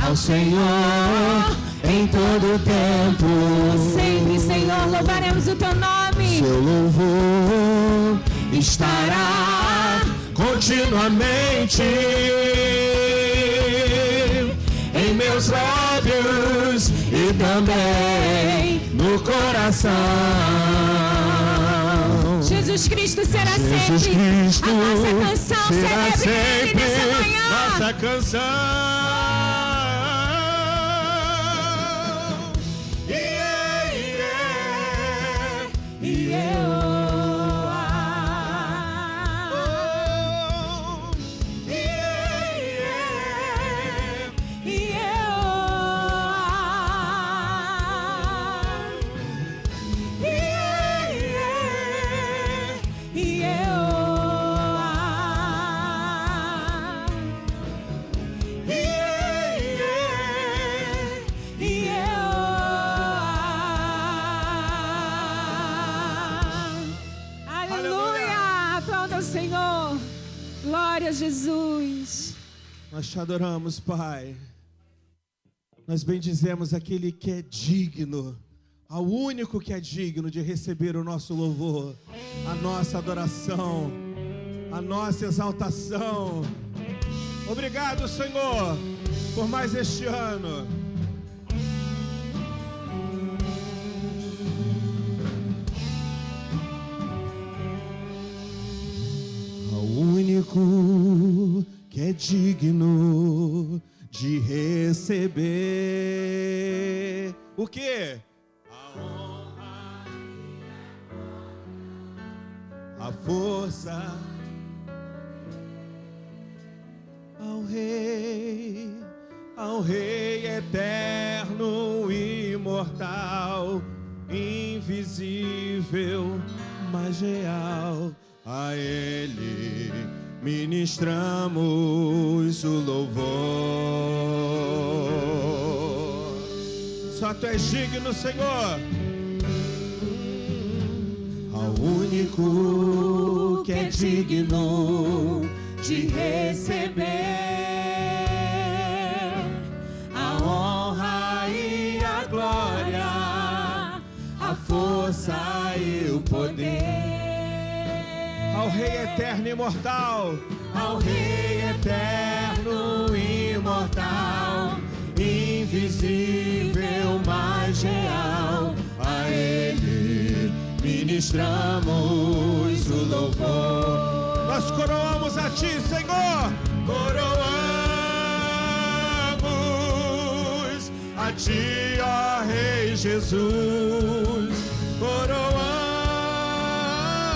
ao Senhor em todo tempo. Sempre, Senhor, louvaremos o teu nome. Seu louvor estará continuamente em meus lábios e também no coração. Jesus Cristo será sempre Cristo a nossa canção. será Celebre Ele sempre nessa manhã. nossa canção. Senhor, glória a Jesus. Nós te adoramos, Pai. Nós bendizemos aquele que é digno, ao único que é digno de receber o nosso louvor, a nossa adoração, a nossa exaltação. Obrigado, Senhor, por mais este ano. Único que é digno de receber o quê? A honra e a força ao Rei eterno, imortal, invisível, mas real. A Ele ministramos o louvor. Só Tu és digno, Senhor. Ao único que é digno de receber a honra e a glória, a força e o poder. Ao Rei eterno e imortal, ao Rei eterno e imortal, invisível, mas real, a Ele ministramos o louvor. Nós coroamos a Ti, Senhor, coroamos a Ti, ó Rei Jesus,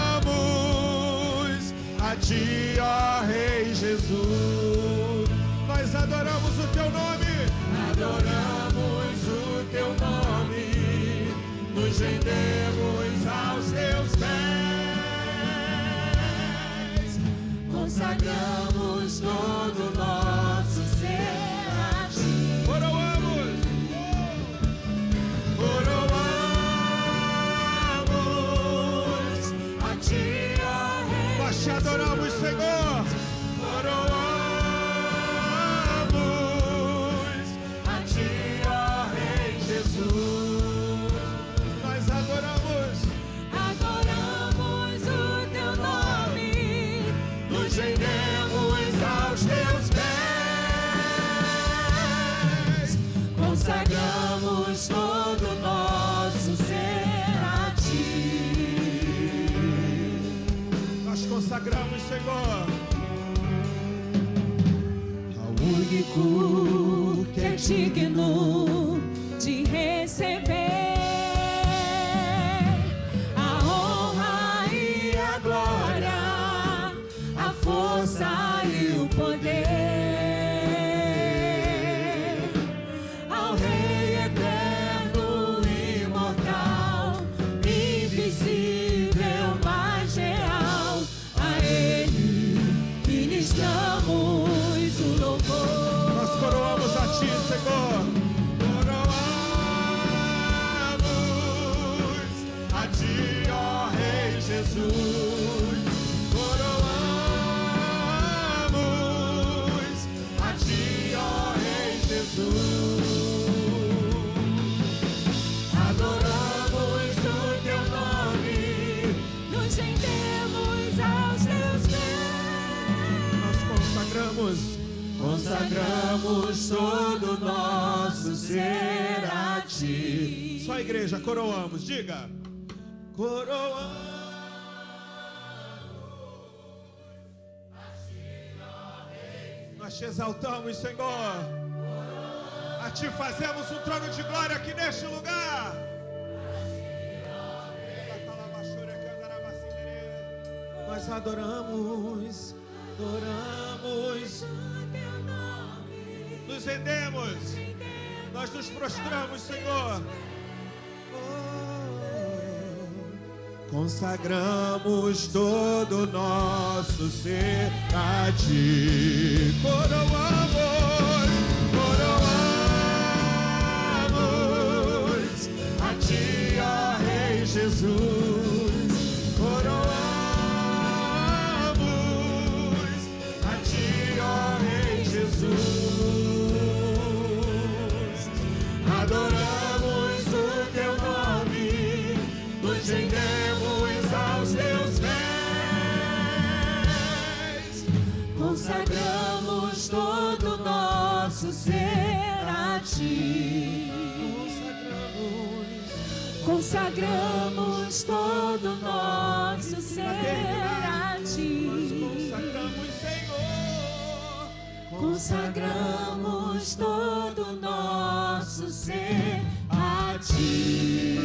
coroamos a Ti, ó Rei Jesus. Nós adoramos o Teu nome, adoramos o Teu nome, nos rendemos aos Teus pés, consagramos todo o nosso ser a Ti. Coroamos, coroamos a Ti, ó Rei. Nós Te adoramos, Senhor. Coroamos a Ti, ó Rei Jesus. Nós adoramos, adoramos o Teu nome, nos rendemos aos Teus pés, consagramos todo o nosso ser a Ti. Nós consagramos, Senhor, ao único que é digno de receber a honra e a glória, a força e o poder, ao Rei eterno e imortal, invisível, mas real, a Ele ministramos o louvor. Nós coroamos a Ti, Senhor. Coroamos a Ti, ó Rei Jesus. Coroamos consagramos todo nosso ser a ti. Só a igreja, coroamos, diga. Coroamos. Nós te exaltamos, Senhor. A ti fazemos um trono de glória aqui neste lugar. Nós adoramos, nos rendemos, nós nos prostramos, Senhor. Consagramos todo o nosso ser a ti. Coroamos a ti, ó Rei Jesus. Coroamos a ti, ó Rei Jesus. Adoramos o teu nome, nos rendemos aos teus pés. Consagramos todo o nosso ser a ti. Consagramos todo o nosso ser a ti. Consagramos todo o nosso ser a ti.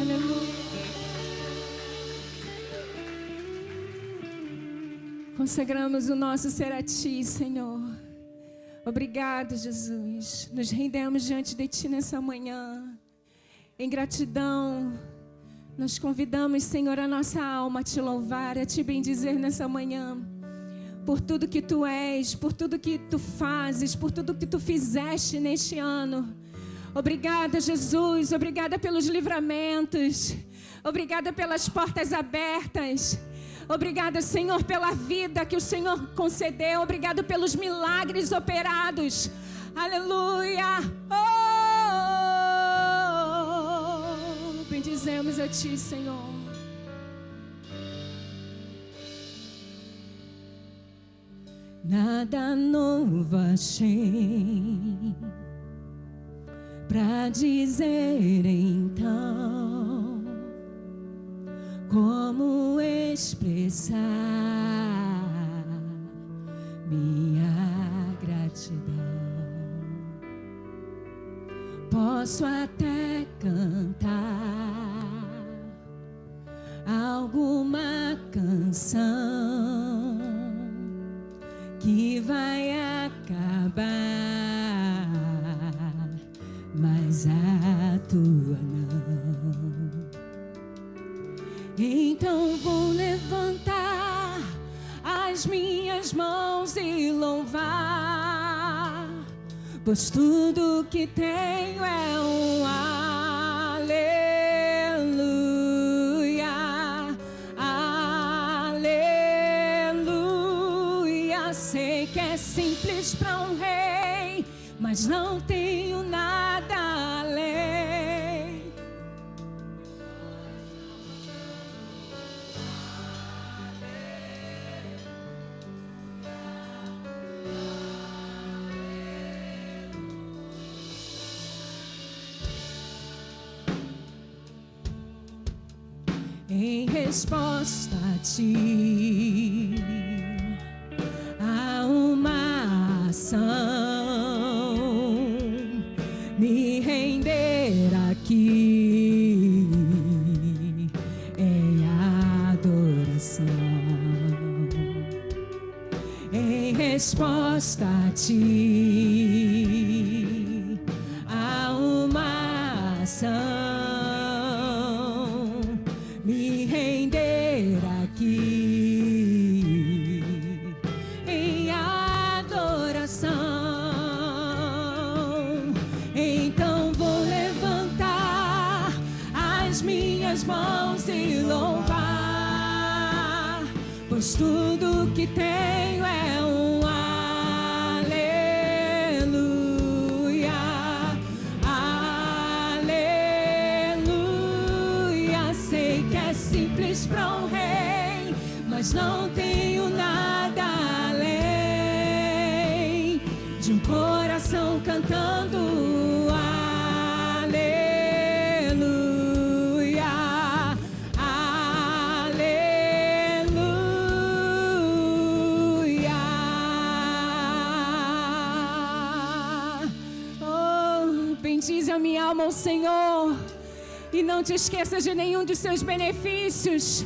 Aleluia. Consagramos o nosso ser a ti, Senhor. Obrigado, Jesus. Nos rendemos diante de ti nessa manhã. Em gratidão, nós convidamos, Senhor, a nossa alma a te louvar, a te bendizer nessa manhã. Por tudo que tu és, por tudo que tu fazes, por tudo que tu fizeste neste ano. Obrigada, Jesus. Obrigada pelos livramentos. Obrigada pelas portas abertas. Obrigada, Senhor, pela vida que o Senhor concedeu. Obrigado pelos milagres operados. Aleluia. Bendizemos a ti, Senhor. Nada novo achei pra dizer então. Como expressar minha gratidão? Posso até cantar alguma canção que vai acabar, mas a tua não. Então vou levantar as minhas mãos e louvar, pois tudo que tenho é um aleluia, aleluia. Sei que é simples para um rei, mas não tenho nada além. Em resposta a ti, há uma ação, me render aqui em adoração. Em resposta a ti, há uma ação, me render aqui em adoração. Então vou levantar as minhas mãos e louvar, pois tudo que tenho é um aleluia, aleluia. Sei que é simples para um rei, mas não tenho nada além de um coração cantando aleluia, aleluia. Oh, bendize a minha alma ao Senhor e não te esqueça de nenhum de seus benefícios.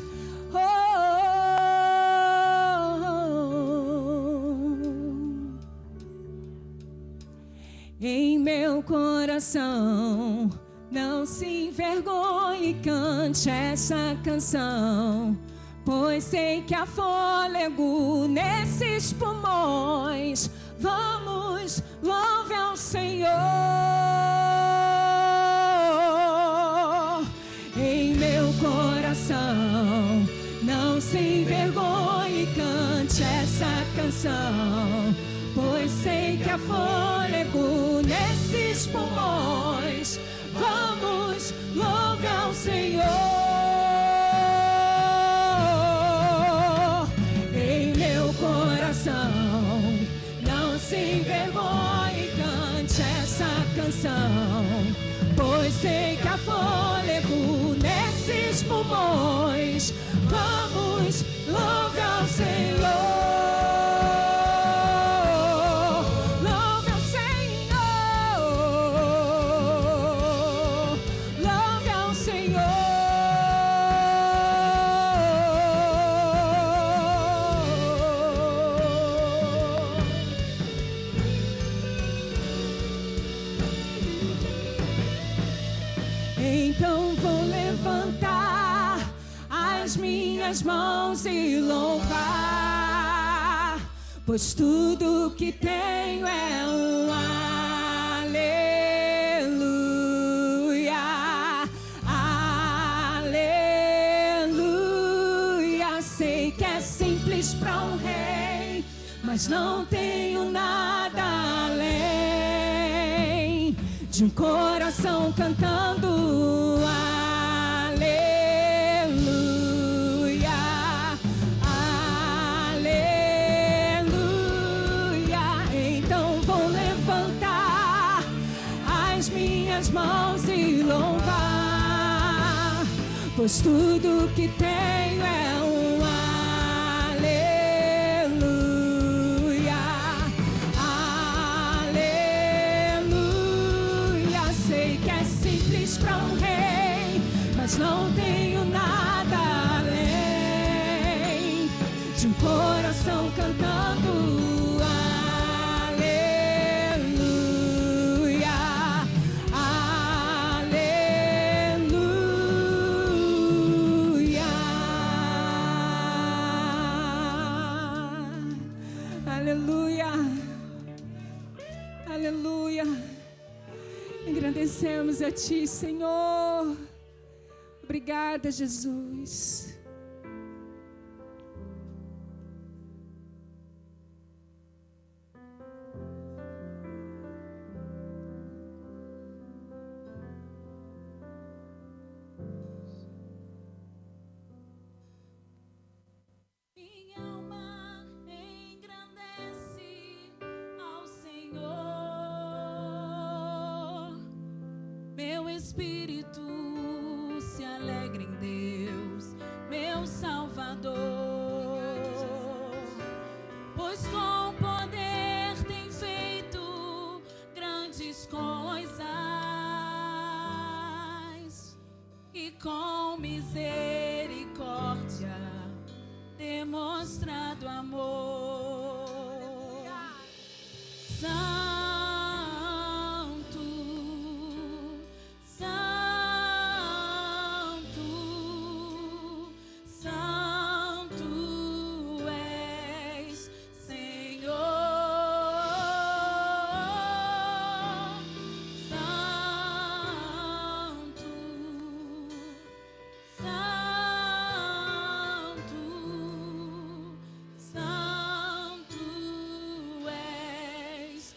Em meu coração, não se envergonhe, cante essa canção, pois sei que há fôlego nesses pulmões. Vamos, louve ao Senhor. Em meu coração, não se envergonhe, cante essa canção, pois sei que há fôlego nesses pulmões. Vamos, louve ao Senhor. Em meu coração, não se envergonhe, cante essa canção, pois sei que há fôlego nesses pulmões. Vamos, louve ao Senhor. Então vou levantar as minhas mãos e louvar, pois tudo que tenho é um aleluia, aleluia. Sei que é simples para um rei, mas não tenho nada além de um coração cantando aleluia, aleluia. Então vou levantar as minhas mãos e louvar, pois tudo que tenho é um aleluia, aleluia. Sei que é simples para um rei, mas não tenho nada além de um coração cantando aleluia, aleluia, aleluia, aleluia. Agradecemos a Ti, Senhor. Obrigada, Jesus. Minha alma engrandece ao Senhor, meu espírito se alegra em Deus, meu Salvador, pois com poder tem feito grandes coisas e com misericórdia demonstrado amor. Santo, Santo, Santo és, Senhor. Santo, Santo, Santo és,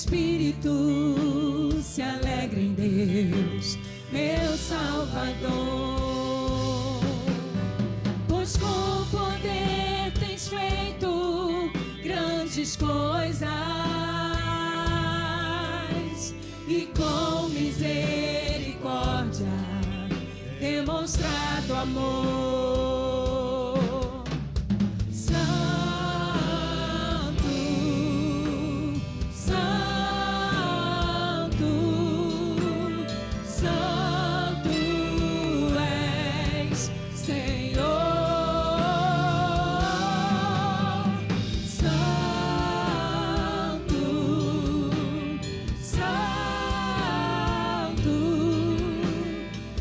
espírito se alegra em Deus, meu Salvador. Pois com poder tens feito grandes coisas e com misericórdia demonstrado amor. Santo, Santo, Santo és, Senhor. Santo, Santo,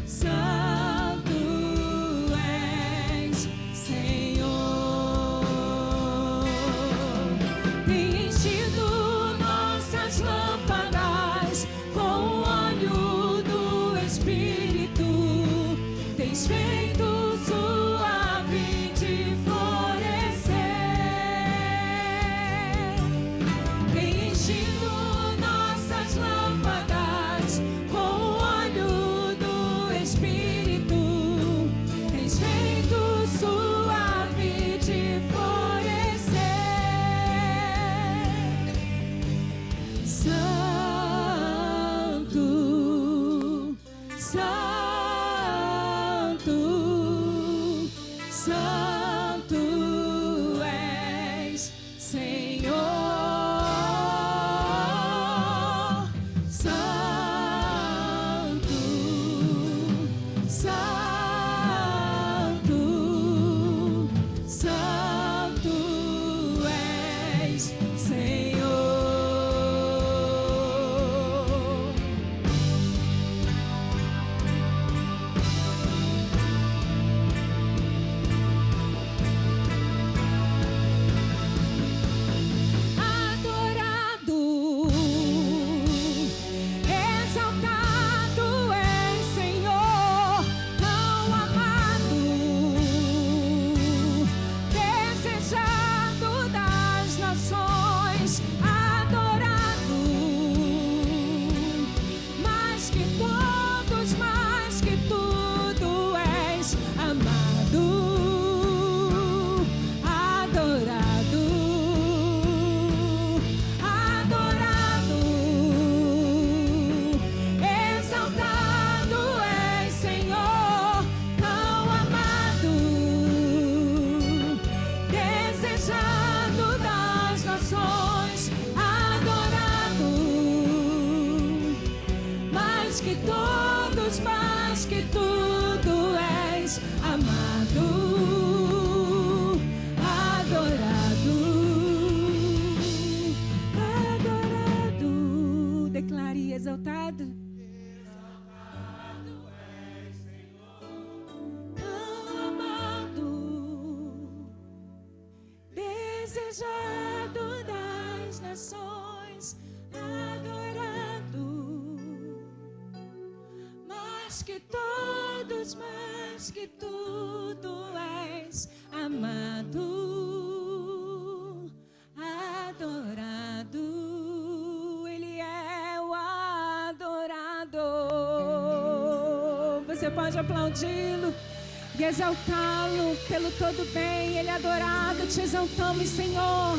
Santo és, Senhor. Tem enchido nossas lâmpadas com o óleo do Espírito. Tens feito sua vide florescer. Tem enchido nossas lâmpadas com o óleo do Espírito. Tens feito sua vide florescer. Santo, Santo, Santo és, Senhor. Santo, Santo, Santo és, Senhor. Adorado, exaltado és, Senhor, tão amado, desejado das nações, adorado, mais que todos, mais que tudo és amado, adorado, adorado, exaltado és, Senhor, tão amado, desejado das nações, adorado, mais que todos, mais que tudo és amado, adorado, adorado. Declare exaltado. Tão amado, desejado das nações, adorado, mais que todos, mais que tudo és amado, adorado. Ele é o adorador. Você pode aplaudi-lo e exaltá-lo pelo todo bem. Ele é adorado, te exaltamos, Senhor.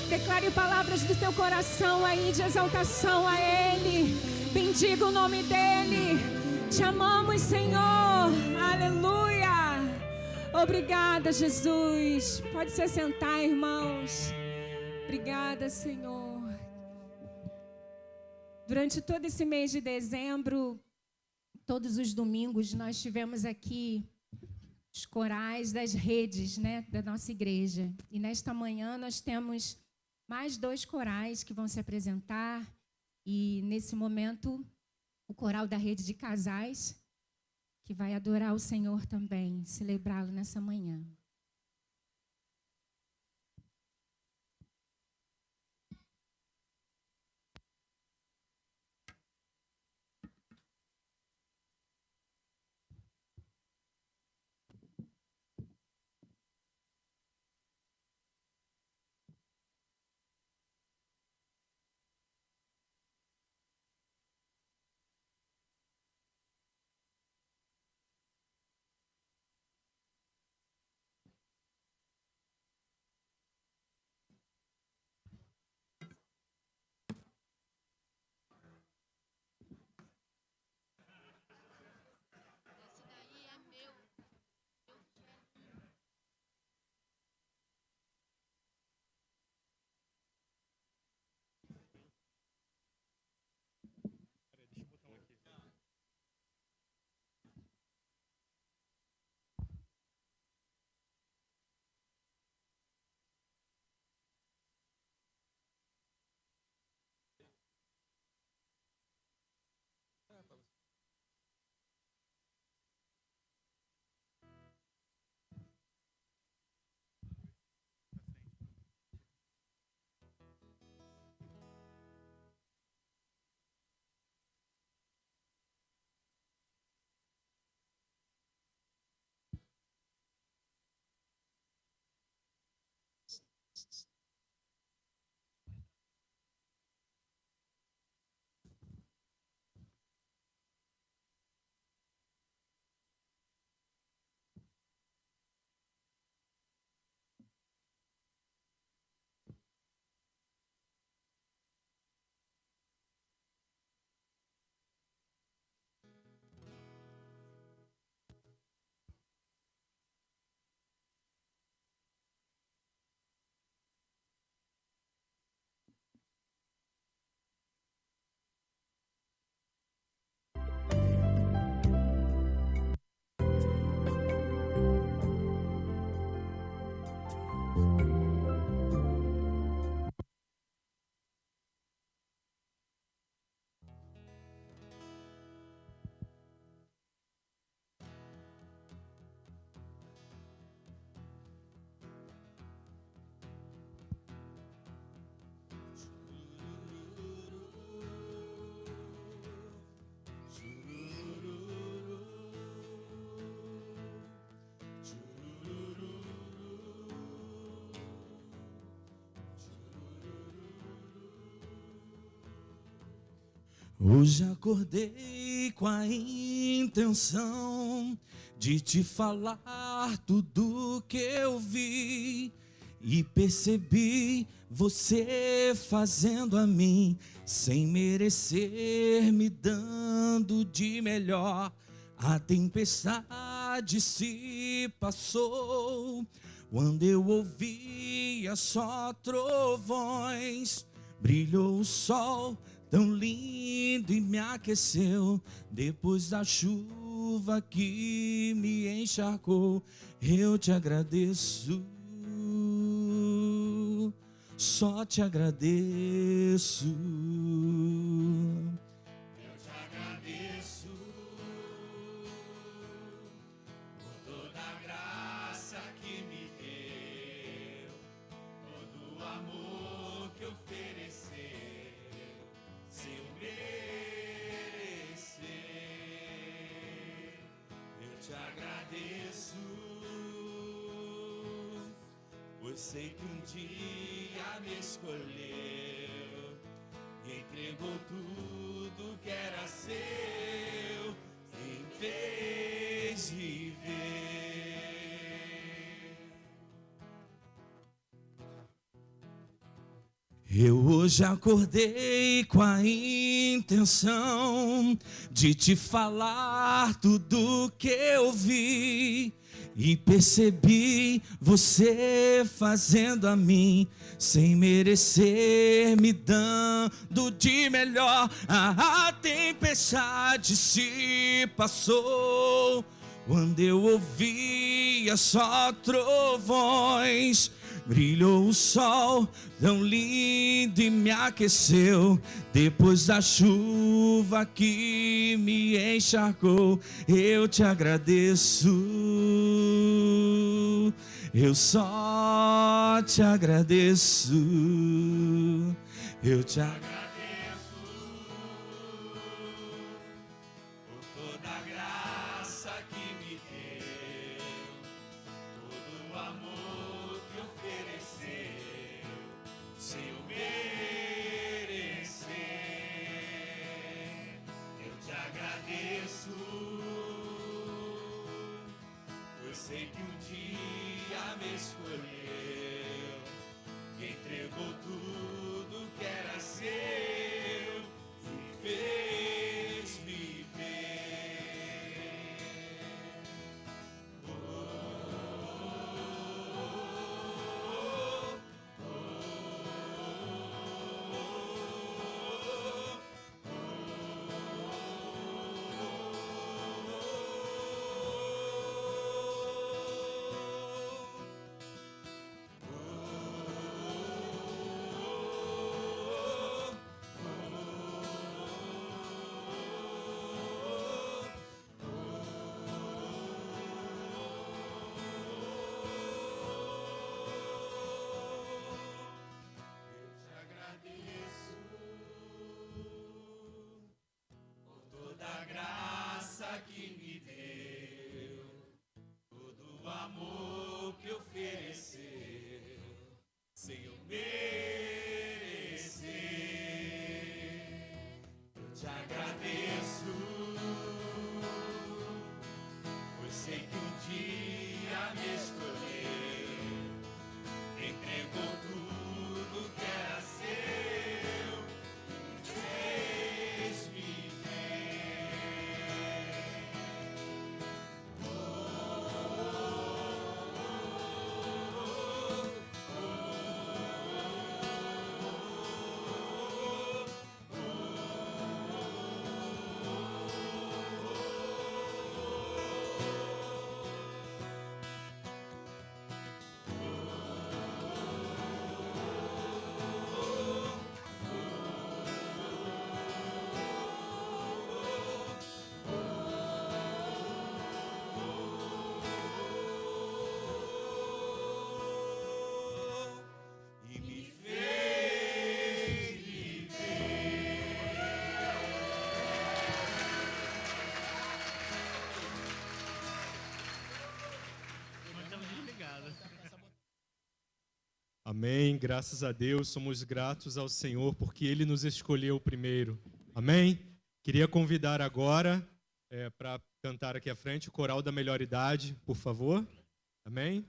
Declare palavras do teu coração aí de exaltação a Ele. Bendiga o nome dEle. Te amamos, Senhor. Aleluia. Obrigada, Jesus. Pode se sentar, irmãos. Obrigada, Senhor. Durante todo esse mês de dezembro, todos os domingos, nós tivemos aqui os corais das redes, né, da nossa igreja. E nesta manhã nós temos mais 2 corais que vão se apresentar. E nesse momento, o coral da rede de casais, que vai adorar o Senhor também, celebrá-lo nessa manhã. Hoje acordei com a intenção de te falar tudo que eu vi e percebi você fazendo a mim sem merecer, me dando de melhor. A tempestade se passou quando eu ouvia só trovões. Brilhou o sol tão lindo e me aqueceu, depois da chuva que me encharcou. Eu te agradeço, só te agradeço. Eu te agradeço por toda a graça que me deu, todo o amor que ofereceu. Se eu merecer, eu te agradeço, pois sei que um dia me escolheu e entregou tudo que era seu e me fez viver. Eu hoje acordei com a intenção de te falar tudo que eu vi e percebi você fazendo a mim sem merecer, me dando de melhor. A tempestade se passou quando eu ouvia só trovões. Brilhou o sol tão lindo e me aqueceu, depois da chuva que me encharcou. Eu te agradeço, eu só te agradeço. Eu te agradeço por toda a graça que me deu, todo o amor que ofereceu. Se eu merecer, eu te agradeço, pois sei que um dia me escolheu e entregou tudo que era seu e fez viver. Amém. Graças a Deus, somos gratos ao Senhor porque Ele nos escolheu primeiro. Amém. Queria convidar agora para cantar aqui à frente o coral da melhor idade, por favor. Amém.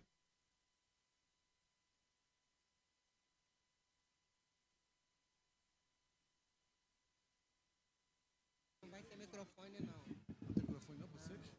Não vai ter microfone, não. Não tem microfone, não, vocês?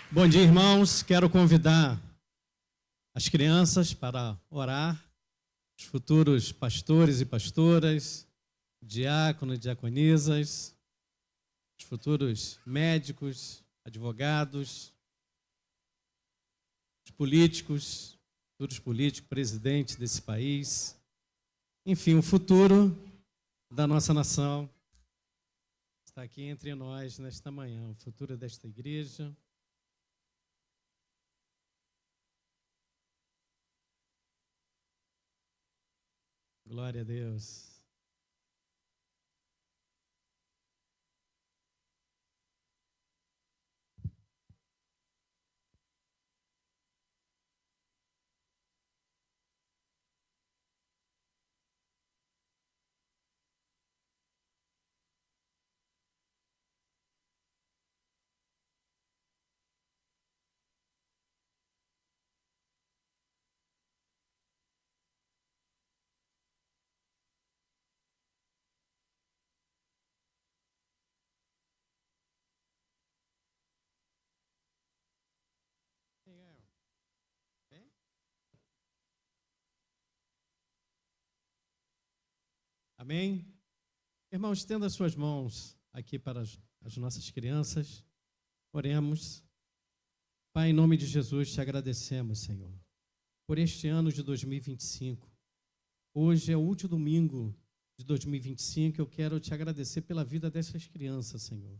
Bom dia, irmãos. Quero convidar as crianças para orar, os futuros pastores e pastoras, diáconos e diaconisas, os futuros médicos, advogados, os políticos, futuros políticos, presidentes desse país, enfim, o futuro da nossa nação está aqui entre nós nesta manhã, o futuro desta igreja. Glória a Deus. Amém? Irmãos, estenda as suas mãos aqui para as nossas crianças. Oremos. Pai, em nome de Jesus, te agradecemos, Senhor, por este ano de 2025. Hoje é o último domingo de 2025. Eu quero te agradecer pela vida dessas crianças, Senhor.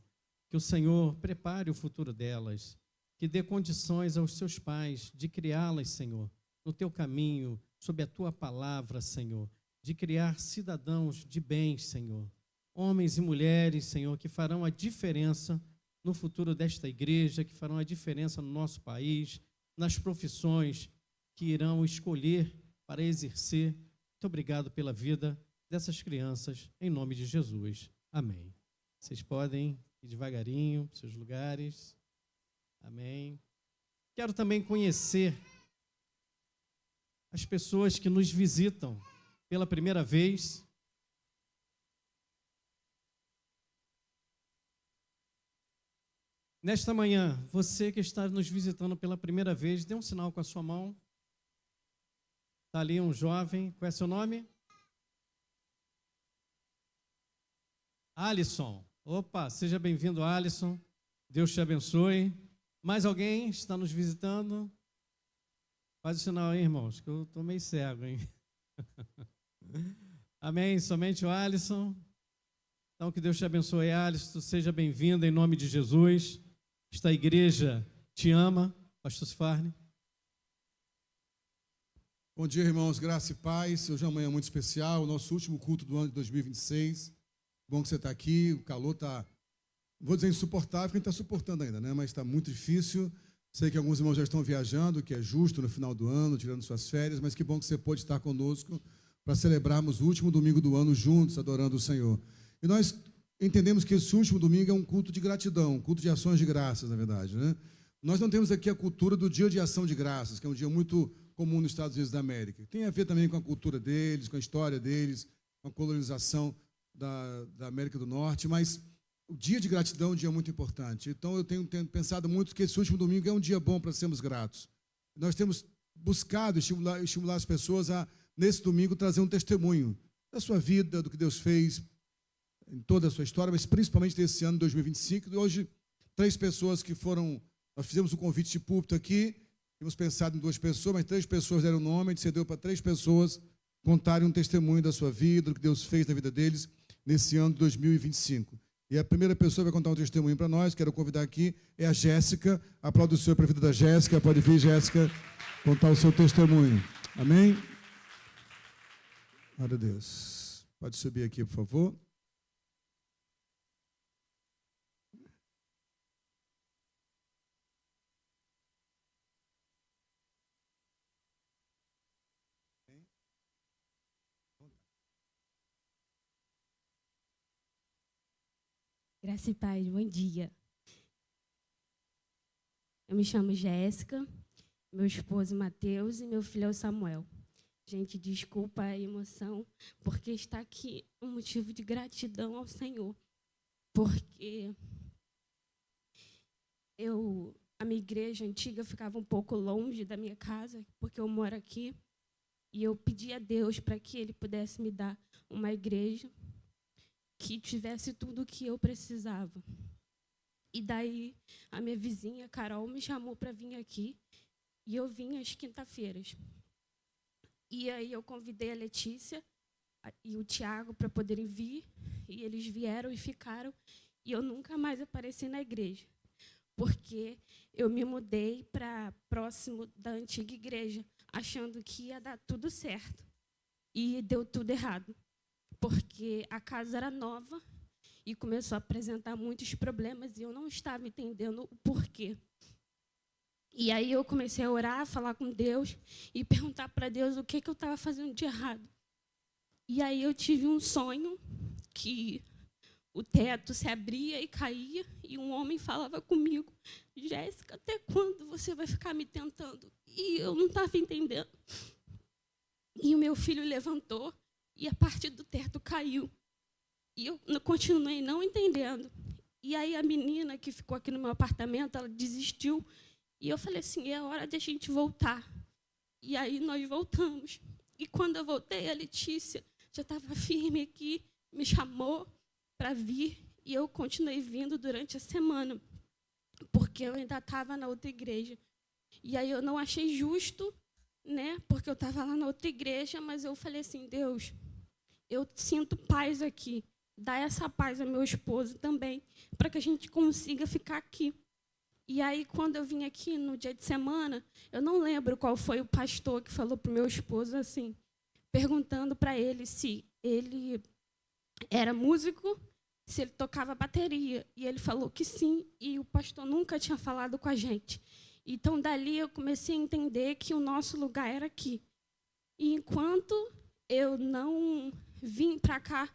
Que o Senhor prepare o futuro delas, que dê condições aos seus pais de criá-las, Senhor, no teu caminho, sob a tua palavra, Senhor, de criar cidadãos de bem, Senhor, homens e mulheres, Senhor, que farão a diferença no futuro desta igreja, que farão a diferença no nosso país, nas profissões que irão escolher para exercer. Muito obrigado pela vida dessas crianças, em nome de Jesus. Amém. Vocês podem ir devagarinho para os seus lugares. Amém. Quero também conhecer as pessoas que nos visitam pela primeira vez. Nesta manhã, você que está nos visitando pela primeira vez, dê um sinal com a sua mão. Está ali um jovem. Qual é seu nome? Alisson. Opa, seja bem-vindo, Alisson. Deus te abençoe. Mais alguém está nos visitando? Faz o sinal aí, irmãos, que eu estou meio cego, hein? Amém, somente o Alisson. Então, que Deus te abençoe, Alisson, seja bem-vindo em nome de Jesus. Esta igreja te ama, pastor Cifarne. Bom dia, irmãos, graça e paz. Hoje é uma manhã muito especial, o nosso último culto do ano de 2026. Bom que você está aqui, o calor está, vou dizer insuportável, porque a gente está suportando ainda, né? Mas está muito difícil. Sei que alguns irmãos já estão viajando, que é justo no final do ano, tirando suas férias, mas que bom que você pôde estar conosco para celebrarmos o último domingo do ano juntos, adorando o Senhor. E nós entendemos que esse último domingo é um culto de gratidão, um culto de ações de graças, na verdade, né? Nós não temos aqui a cultura do Dia de Ação de Graças, que é um dia muito comum nos Estados Unidos da América. Tem a ver também com a cultura deles, com a história deles, com a colonização da América do Norte, mas o dia de gratidão é um dia muito importante. Então, eu tenho pensado muito que esse último domingo é um dia bom para sermos gratos. Nós temos buscado estimular as pessoas a, nesse domingo, trazer um testemunho da sua vida, do que Deus fez em toda a sua história, mas principalmente desse ano de 2025. E hoje, 3 pessoas que foram... Nós fizemos um convite de púlpito aqui, tínhamos pensado em 2 pessoas, mas 3 pessoas deram o nome, a gente cedeu para 3 pessoas contarem um testemunho da sua vida, do que Deus fez na vida deles nesse ano de 2025. E a primeira pessoa que vai contar um testemunho para nós, quero convidar aqui, é a Jéssica. Aplauda o Senhor para a vida da Jéssica. Pode vir, Jéssica, contar o seu testemunho. Amém? Glória a Deus. Pode subir aqui, por favor. Graça e paz, bom dia. Eu me chamo Jéssica, meu esposo Mateus e meu filho é o Samuel. Gente, desculpa a emoção, porque está aqui um motivo de gratidão ao Senhor. Porque minha igreja antiga ficava um pouco longe da minha casa, porque eu moro aqui. E eu pedi a Deus para que Ele pudesse me dar uma igreja que tivesse tudo o que eu precisava. E daí a minha vizinha, Carol, me chamou para vir aqui. E eu vim às quinta-feiras. E aí eu convidei a Letícia e o Tiago para poderem vir. E eles vieram e ficaram. E eu nunca mais apareci na igreja. Porque eu me mudei para próximo da antiga igreja, achando que ia dar tudo certo. E deu tudo errado. Porque a casa era nova e começou a apresentar muitos problemas e eu não estava entendendo o porquê. E aí eu comecei a orar, a falar com Deus e perguntar para Deus o que eu estava fazendo de errado. E aí eu tive um sonho que o teto se abria e caía e um homem falava comigo: Jéssica, até quando você vai ficar me tentando? E eu não estava entendendo. E o meu filho levantou e a parte do teto caiu. E eu continuei não entendendo. E aí a menina que ficou aqui no meu apartamento, ela desistiu. E eu falei assim, é hora de a gente voltar. E aí nós voltamos. E quando eu voltei, a Letícia já estava firme aqui, me chamou para vir. E eu continuei vindo durante a semana, porque eu ainda estava na outra igreja. E aí eu não achei justo, né, porque eu estava lá na outra igreja, mas eu falei assim, Deus, eu sinto paz aqui. Dá essa paz ao meu esposo também, para que a gente consiga ficar aqui. E aí, quando eu vim aqui no dia de semana, eu não lembro qual foi o pastor que falou para o meu esposo assim, perguntando para ele se ele era músico, se ele tocava bateria. E ele falou que sim, e o pastor nunca tinha falado com a gente. Então, dali, eu comecei a entender que o nosso lugar era aqui. E enquanto eu não vim para cá,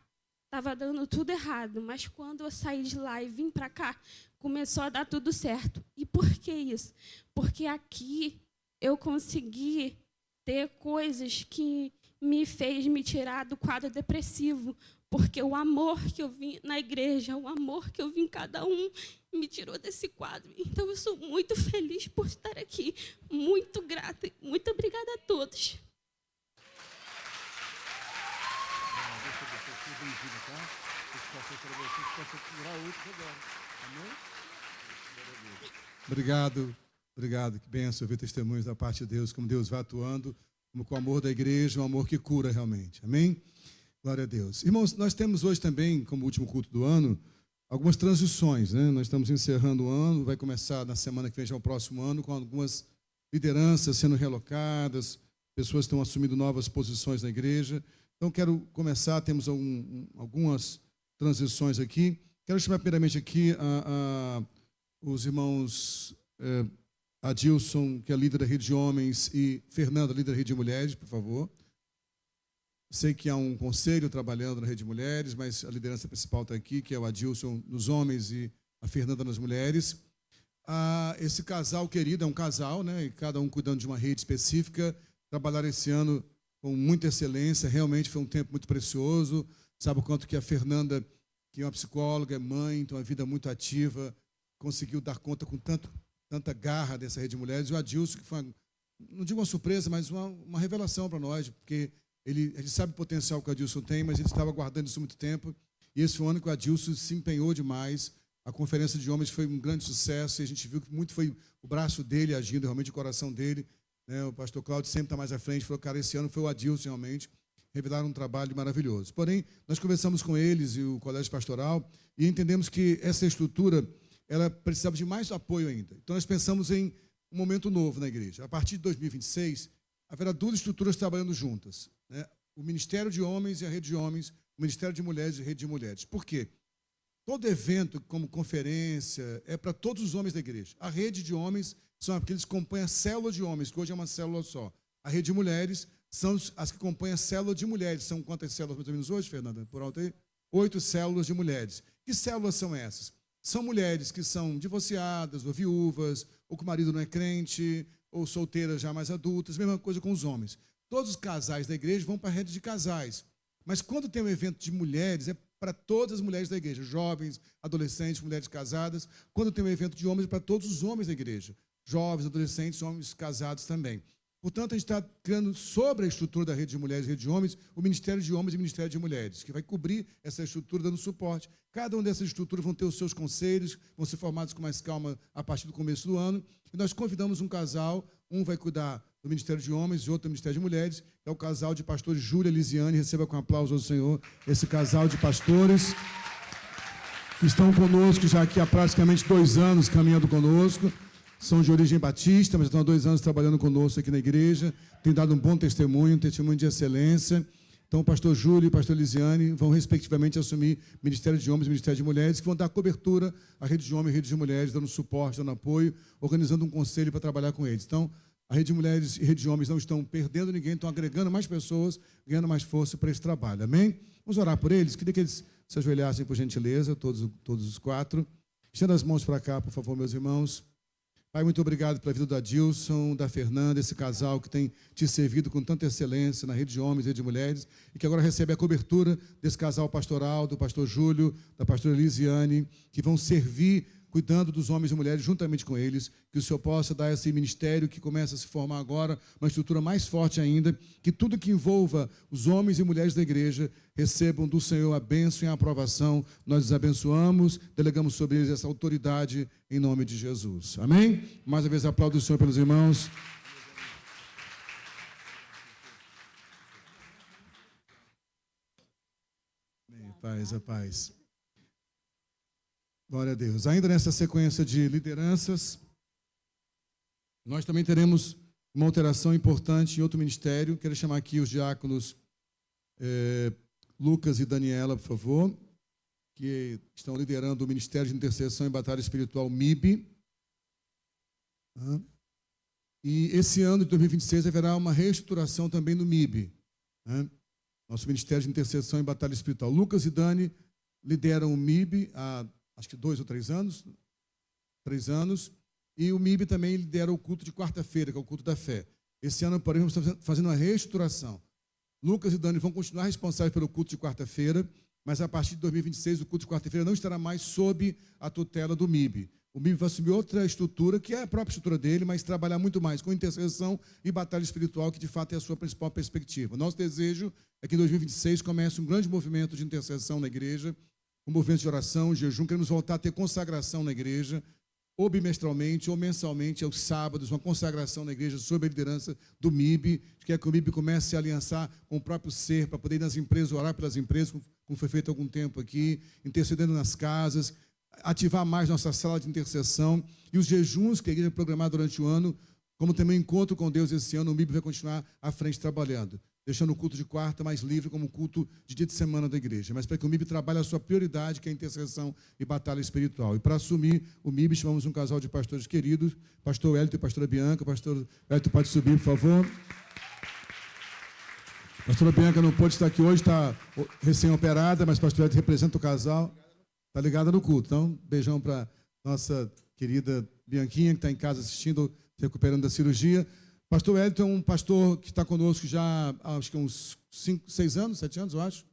estava dando tudo errado, mas quando eu saí de lá e vim para cá, começou a dar tudo certo. E por que isso? Porque aqui eu consegui ter coisas que me fez me tirar do quadro depressivo, porque o amor que eu vi na igreja, o amor que eu vi em cada um, me tirou desse quadro. Então, eu sou muito feliz por estar aqui, muito grata. Muito obrigada a todos. Obrigado, obrigado. Que bênção ouvir testemunhos da parte de Deus, como Deus vai atuando, como com o amor da igreja, um amor que cura realmente. Amém? Glória a Deus. Irmãos, nós temos hoje também, como último culto do ano, algumas transições, né? Nós estamos encerrando o ano, vai começar na semana que vem já o próximo ano, com algumas lideranças sendo relocadas, pessoas estão assumindo novas posições na igreja. Então, quero começar, temos algumas transições aqui. Quero chamar primeiramente aqui os irmãos Adilson, que é líder da Rede de Homens, e Fernanda, líder da Rede de Mulheres, por favor. Sei que há um conselho trabalhando na Rede de Mulheres, mas a liderança principal está aqui, que é o Adilson nos homens e a Fernanda nas mulheres. Esse casal querido é um casal, né? E cada um cuidando de uma rede específica. Trabalharam esse ano com muita excelência, realmente foi um tempo muito precioso. Sabe o quanto que a Fernanda, que é uma psicóloga, é mãe, tem uma vida muito ativa, conseguiu dar conta com tanta garra dessa Rede de Mulheres. E o Adilson, que foi, não digo uma surpresa, mas uma revelação para nós, porque a gente sabe o potencial que o Adilson tem, mas ele estava guardando isso há muito tempo. E esse foi um ano que o Adilson se empenhou demais. A conferência de homens foi um grande sucesso e a gente viu que muito foi o braço dele agindo, realmente o coração dele. Né? O pastor Cláudio sempre está mais à frente, falou, cara, esse ano foi o Adilson realmente. Revelaram um trabalho maravilhoso. Porém, nós conversamos com eles e o colégio pastoral e entendemos que essa estrutura ela precisava de mais apoio ainda. Então, nós pensamos em um momento novo na igreja. A partir de 2026, haverá duas estruturas trabalhando juntas, né? O Ministério de Homens e a Rede de Homens, o Ministério de Mulheres e a Rede de Mulheres. Por quê? Todo evento, como conferência, é para todos os homens da igreja. A Rede de Homens são aqueles que compõem a célula de homens, que hoje é uma célula só. A Rede de Mulheres são as que compõem a célula de mulheres. São quantas células mais ou menos hoje, Fernanda? Por alto aí? 8 células de mulheres. Que células são essas? São mulheres que são divorciadas, ou viúvas, ou que o marido não é crente, ou solteiras já mais adultas, mesma coisa com os homens. Todos os casais da igreja vão para a rede de casais. Mas quando tem um evento de mulheres, é para todas as mulheres da igreja, jovens, adolescentes, mulheres casadas. Quando tem um evento de homens, para todos os homens da igreja, jovens, adolescentes, homens casados também. Portanto, a gente está criando sobre a estrutura da rede de mulheres e rede de homens, o Ministério de Homens e o Ministério de Mulheres, que vai cobrir essa estrutura dando suporte. Cada uma dessas estruturas vão ter os seus conselhos, vão ser formados com mais calma a partir do começo do ano. E nós convidamos um casal, um vai cuidar do Ministério de Homens e outro do Ministério de Mulheres, que é o casal de pastores Júlia e Lisiane. Receba com aplauso ao Senhor esse casal de pastores que estão conosco já aqui há praticamente 2 anos caminhando conosco. São de origem batista, mas estão há 2 anos trabalhando conosco aqui na igreja. Tem dado um bom testemunho, um testemunho de excelência. Então, o pastor Júlio e o pastor Lisiane vão, respectivamente, assumir Ministério de Homens e Ministério de Mulheres, que vão dar cobertura à rede de homens e rede de mulheres, dando suporte, dando apoio, organizando um conselho para trabalhar com eles. Então, a rede de mulheres e rede de homens não estão perdendo ninguém, estão agregando mais pessoas, ganhando mais força para esse trabalho. Amém? Vamos orar por eles? Queria que eles se ajoelhassem, por gentileza, todos os 4. Estenda as mãos para cá, por favor, meus irmãos. Pai, muito obrigado pela vida do Adilson, da Fernanda, esse casal que tem te servido com tanta excelência na rede de homens e rede de mulheres, e que agora recebe a cobertura desse casal pastoral, do pastor Júlio, da pastora Lisiane, que vão servir cuidando dos homens e mulheres juntamente com eles, que o Senhor possa dar esse ministério que começa a se formar agora, uma estrutura mais forte ainda, que tudo que envolva os homens e mulheres da igreja recebam do Senhor a bênção e a aprovação. Nós os abençoamos, delegamos sobre eles essa autoridade em nome de Jesus. Amém? Mais uma vez aplaudo o Senhor pelos irmãos. Amém. Paz, a paz. Glória a Deus. Ainda nessa sequência de lideranças, nós também teremos uma alteração importante em outro ministério. Quero chamar aqui os diáconos Lucas e Daniela, por favor, que estão liderando o Ministério de Intercessão e Batalha Espiritual, MIB. E esse ano de 2026 haverá uma reestruturação também no MIB. Nosso Ministério de Intercessão e Batalha Espiritual. Lucas e Dani lideram o MIB há acho que 2 ou 3 anos, 3 anos, e o MIB também lidera o culto de quarta-feira, que é o culto da fé. Esse ano, porém, estamos fazendo uma reestruturação. Lucas e Dani vão continuar responsáveis pelo culto de quarta-feira, mas a partir de 2026 o culto de quarta-feira não estará mais sob a tutela do MIB. O MIB vai assumir outra estrutura, que é a própria estrutura dele, mas trabalhar muito mais com intercessão e batalha espiritual, que de fato é a sua principal perspectiva. Nosso desejo é que em 2026 comece um grande movimento de intercessão na igreja, um movimento de oração, jejum. Queremos voltar a ter consagração na igreja, ou bimestralmente, ou mensalmente, aos sábados, uma consagração na igreja sob a liderança do MIB. Quer que o MIB comece a aliançar com o próprio ser, para poder ir nas empresas, orar pelas empresas, como foi feito há algum tempo aqui, intercedendo nas casas, ativar mais nossa sala de intercessão, e os jejuns que a igreja programar durante o ano, como também encontro com Deus esse ano, o MIB vai continuar à frente trabalhando, deixando o culto de quarta mais livre como culto de dia de semana da igreja, mas para que o MIB trabalhe a sua prioridade, que é a intercessão e batalha espiritual. E para assumir o MIB, chamamos um casal de pastores queridos, pastor Hélito e pastora Bianca. Pastor Hélito, pode subir, por favor. Pastora Bianca não pôde estar aqui hoje, está recém-operada, mas pastor Hélito representa o casal, está ligada no culto. Então, beijão para nossa querida Bianquinha, que está em casa assistindo, se recuperando da cirurgia. Pastor Hélito é um pastor que está conosco já há, acho que uns 5, 6 anos, 7 anos, eu acho.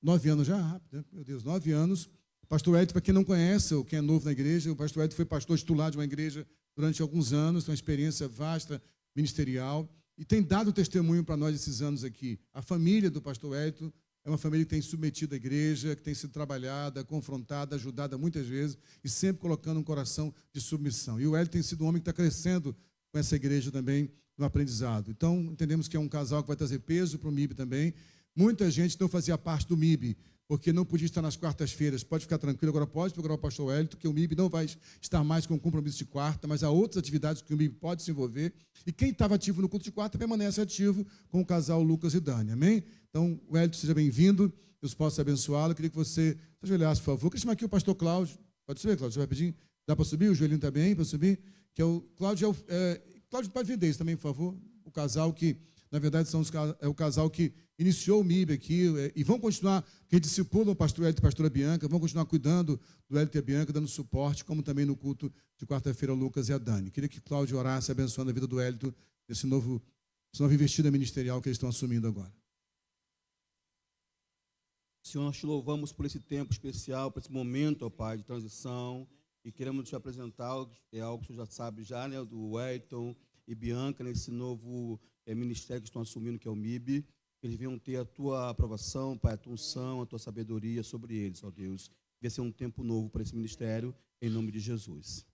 9 anos já, rápido, meu Deus, 9 anos. Pastor Hélito, para quem não conhece, ou quem é novo na igreja, o pastor Hélito foi pastor titular de uma igreja durante alguns anos, tem uma experiência vasta, ministerial, e tem dado testemunho para nós esses anos aqui. A família do pastor Hélito é uma família que tem submetido a igreja, que tem sido trabalhada, confrontada, ajudada muitas vezes, e sempre colocando um coração de submissão. E o Hélito tem sido um homem que está crescendo com essa igreja também no aprendizado. Então, entendemos que é um casal que vai trazer peso para o MIB também. Muita gente não fazia parte do MIB, porque não podia estar nas quartas-feiras. Pode ficar tranquilo, agora pode procurar o pastor Hélito, que o MIB não vai estar mais com compromisso de quarta, mas há outras atividades que o MIB pode se envolver. E quem estava ativo no culto de quarta permanece ativo com o casal Lucas e Dani. Amém? Então, o Hélito, seja bem-vindo. Deus possa abençoá-lo. Queria que você se ajoelhasse, por favor. Queria chamar aqui o pastor Cláudio. Pode subir, Cláudio? Você vai pedir? Dá para subir? O joelhinho está bem para subir? Que é o Cláudio Cláudio, pode vir deles também, por favor. O casal que, na verdade, é o casal que iniciou o MIB aqui, e vão continuar, que discipulam o pastor Hélito e a pastora Bianca, vão continuar cuidando do Hélito e a Bianca, dando suporte, como também no culto de quarta-feira, o Lucas e a Dani. Queria que Cláudio orasse, abençoando a vida do Hélito, essa nova investida ministerial que eles estão assumindo agora. Senhor, nós te louvamos por esse tempo especial, por esse momento, ó Pai, de transição. E queremos te apresentar, é algo que o senhor já sabe já, né, do Wellington e Bianca, nesse novo ministério que estão assumindo, que é o MIB. Que eles venham ter a tua aprovação, Pai, a tua unção, a tua sabedoria sobre eles, ó Deus. Vai ser um tempo novo para esse ministério, em nome de Jesus.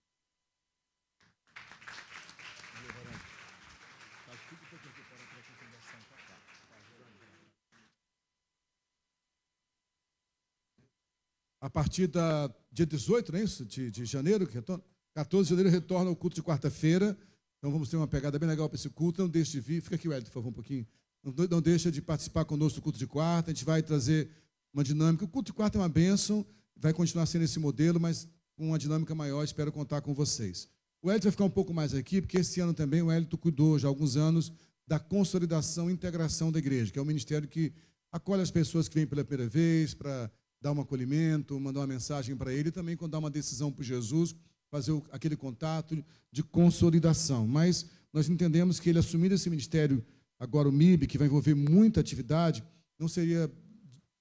A partir da dia 18, não é isso? De janeiro, que retorna, 14 de janeiro retorna o culto de quarta-feira. Então vamos ter uma pegada bem legal para esse culto. Não deixe de vir. Fica aqui, Wellington, por favor, um pouquinho. Não deixa de participar conosco do culto de quarta. A gente vai trazer uma dinâmica. O culto de quarta é uma bênção, vai continuar sendo esse modelo, mas com uma dinâmica maior. Espero contar com vocês. O Wellington vai ficar um pouco mais aqui, porque esse ano também o Wellington cuidou já há alguns anos da consolidação e integração da igreja, que é um ministério que acolhe as pessoas que vêm pela primeira vez, para dar um acolhimento, mandar uma mensagem para ele, e também quando dá uma decisão por Jesus, fazer aquele contato de consolidação. Mas nós entendemos que ele assumindo esse ministério, agora o MIB, que vai envolver muita atividade, não seria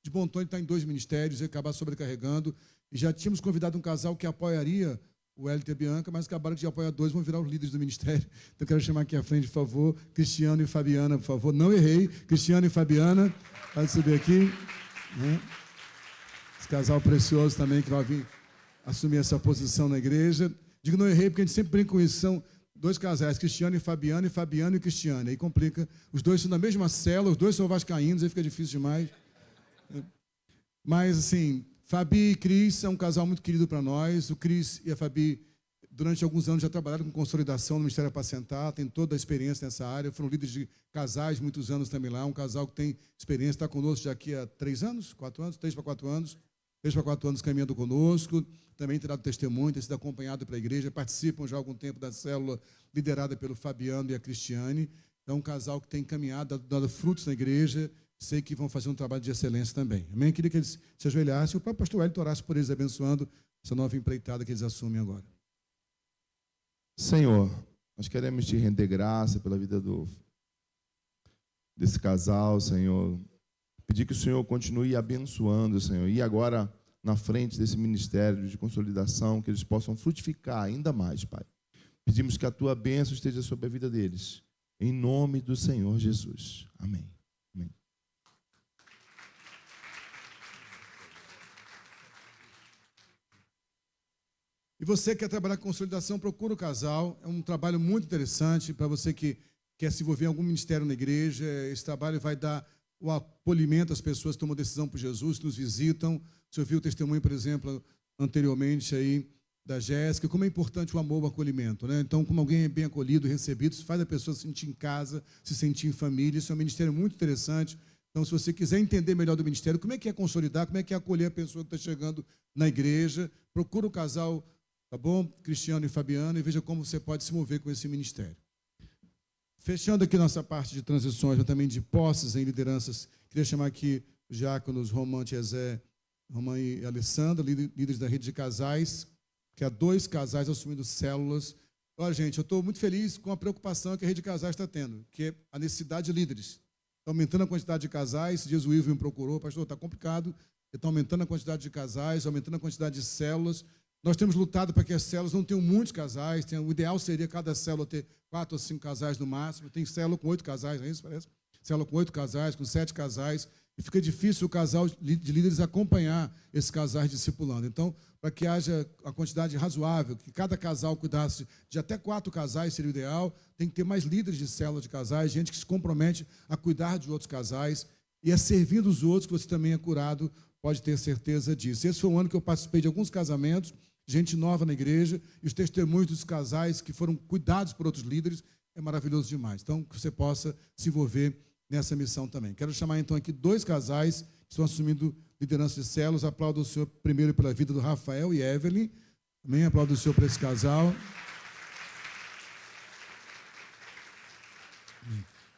de bom tom de estar em 2 ministérios e acabar sobrecarregando. E já tínhamos convidado um casal que apoiaria o Wellington e a Bianca, mas acabaram de apoiar 2, vão virar os líderes do ministério. Então, quero chamar aqui à frente, por favor, Cristiano e Fabiana, por favor. Não errei. Cristiano e Fabiana, pode subir aqui. Esse casal precioso também que vai vir assumir essa posição na igreja. Digo não errei porque a gente sempre brinca com isso. São 2 casais, Cristiano e Fabiano e Cristiano. Aí complica. Os 2 são da mesma célula, os 2 são vascaínos, aí fica difícil demais. Mas, assim, Fabi e Cris é um casal muito querido para nós. O Cris e a Fabi, durante alguns anos, já trabalharam com consolidação no Ministério Apacentar, tem toda a experiência nessa área. Foram líderes de casais muitos anos também lá. Um casal que tem experiência, está conosco já aqui há 3 anos, 4 anos, 3 para 4 anos. 3 para 4 anos caminhando conosco, também tem dado testemunho, tem sido acompanhado pela igreja, participam já há algum tempo da célula liderada pelo Fabiano e a Cristiane. É um casal que tem caminhado, dado frutos na igreja, sei que vão fazer um trabalho de excelência também. Amém? Eu queria que eles se ajoelhassem, o próprio pastor Wellington orasse por eles, abençoando essa nova empreitada que eles assumem agora. Senhor, nós queremos te render graça pela vida desse casal, Senhor. Pedir que o Senhor continue abençoando, Senhor, e agora na frente desse ministério de consolidação, que eles possam frutificar ainda mais, Pai. Pedimos que a tua bênção esteja sobre a vida deles, em nome do Senhor Jesus. Amém. Amém. E você que quer trabalhar com consolidação, procura o casal. É um trabalho muito interessante para você que quer se envolver em algum ministério na igreja. Esse trabalho vai dar o acolhimento às pessoas que tomam decisão por Jesus, que nos visitam. Você ouviu o testemunho, por exemplo, anteriormente aí da Jéssica, como é importante o amor, o acolhimento, né? Então, como alguém é bem acolhido, recebido, isso faz a pessoa se sentir em casa, se sentir em família. Isso é um ministério muito interessante. Então, se você quiser entender melhor do ministério, como é que é consolidar, como é que é acolher a pessoa que está chegando na igreja, procura o casal, tá bom? Cristiano e Fabiano, e veja como você pode se mover com esse ministério. Fechando aqui nossa parte de transições, mas também de posses em lideranças, queria chamar aqui os diáconos Romã e Alessandra, líderes da rede de casais, que há 2 casais assumindo células. Olha, gente, eu estou muito feliz com a preocupação que a rede de casais está tendo, que é a necessidade de líderes. Está aumentando a quantidade de casais. Esses dias o Ivo me procurou, pastor, está complicado, está aumentando a quantidade de casais, aumentando a quantidade de células. Nós temos lutado para que as células não tenham muitos casais. O ideal seria cada célula ter 4 ou 5 casais no máximo. Tem célula com 8 casais, não é isso? Parece? Célula com 8 casais, com 7 casais. E fica difícil o casal de líderes acompanhar esses casais discipulando. Então, para que haja a quantidade razoável, que cada casal cuidasse de até 4 casais seria o ideal, tem que ter mais líderes de célula de casais, gente que se compromete a cuidar de outros casais e a servir os outros, que você também é curado, pode ter certeza disso. Esse foi um ano que eu participei de alguns casamentos, gente nova na igreja, e os testemunhos dos casais que foram cuidados por outros líderes, é maravilhoso demais. Então, que você possa se envolver nessa missão também. Quero chamar, então, aqui 2 casais que estão assumindo liderança de células. Aplaudo o Senhor primeiro pela vida do Rafael e Evelyn. Amém? Aplaudo o Senhor por esse casal.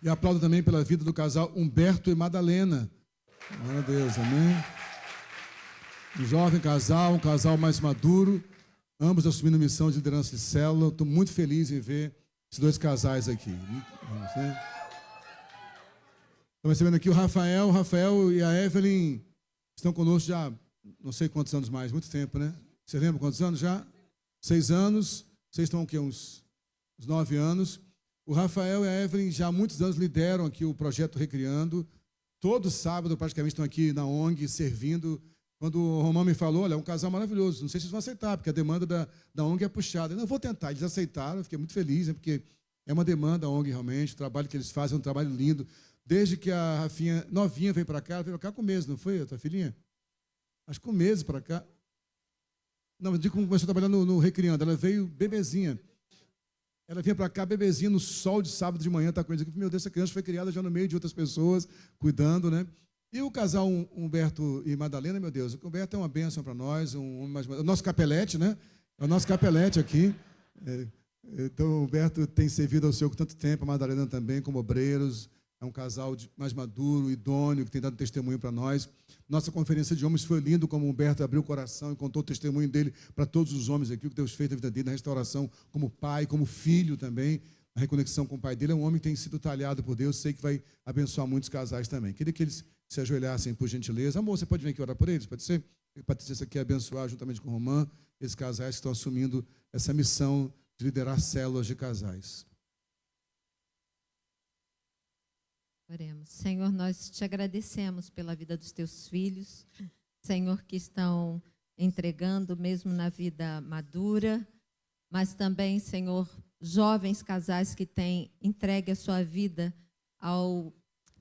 E aplaudo também pela vida do casal Humberto e Madalena. Glória a Deus, amém? Um jovem casal, um casal mais maduro, ambos assumindo missão de liderança de célula. Estou muito feliz em ver esses 2 casais aqui. Estamos recebendo aqui o Rafael e a Evelyn estão conosco já, não sei quantos anos mais, muito tempo, né? Você lembra quantos anos já? 6 anos. Vocês estão o quê? Uns 9 anos. O Rafael e a Evelyn já há muitos anos lideram aqui o projeto Recriando. Todo sábado praticamente estão aqui na ONG servindo. Quando o Romão me falou, olha, é um casal maravilhoso, não sei se vocês vão aceitar, porque a demanda da ONG é puxada. Eu não vou tentar, eles aceitaram, eu fiquei muito feliz, né, porque é uma demanda a ONG realmente, o trabalho que eles fazem é um trabalho lindo. Desde que a Rafinha, novinha, veio para cá, ela veio para cá com meses, não foi, a tua filhinha? Acho que com meses para cá. Não, eu digo como começou a trabalhar no Recriando, ela veio bebezinha. Ela vinha para cá, bebezinha, no sol de sábado de manhã, tá com ele. Meu Deus, essa criança foi criada já no meio de outras pessoas, cuidando, né? E o casal Humberto e Madalena, meu Deus, o Humberto é uma bênção para nós, o nosso capelete, né? É o nosso capelete aqui. Então, o Humberto tem servido ao Senhor com tanto tempo, a Madalena também, como obreiros. É um casal mais maduro, idôneo, que tem dado testemunho para nós. Nossa conferência de homens foi lindo, como o Humberto abriu o coração e contou o testemunho dele para todos os homens aqui, o que Deus fez na vida dele, na restauração, como pai, como filho também, a reconexão com o pai dele. É um homem que tem sido talhado por Deus, sei que vai abençoar muitos casais também. Queria que eles se ajoelhassem, por gentileza. Amor, você pode vir aqui orar por eles? Pode ser? A Patrícia quer abençoar, juntamente com o Romã, esses casais que estão assumindo essa missão de liderar células de casais. Oremos. Senhor, nós te agradecemos pela vida dos teus filhos, Senhor, que estão entregando mesmo na vida madura, mas também, Senhor, jovens casais que têm entregue a sua vida ao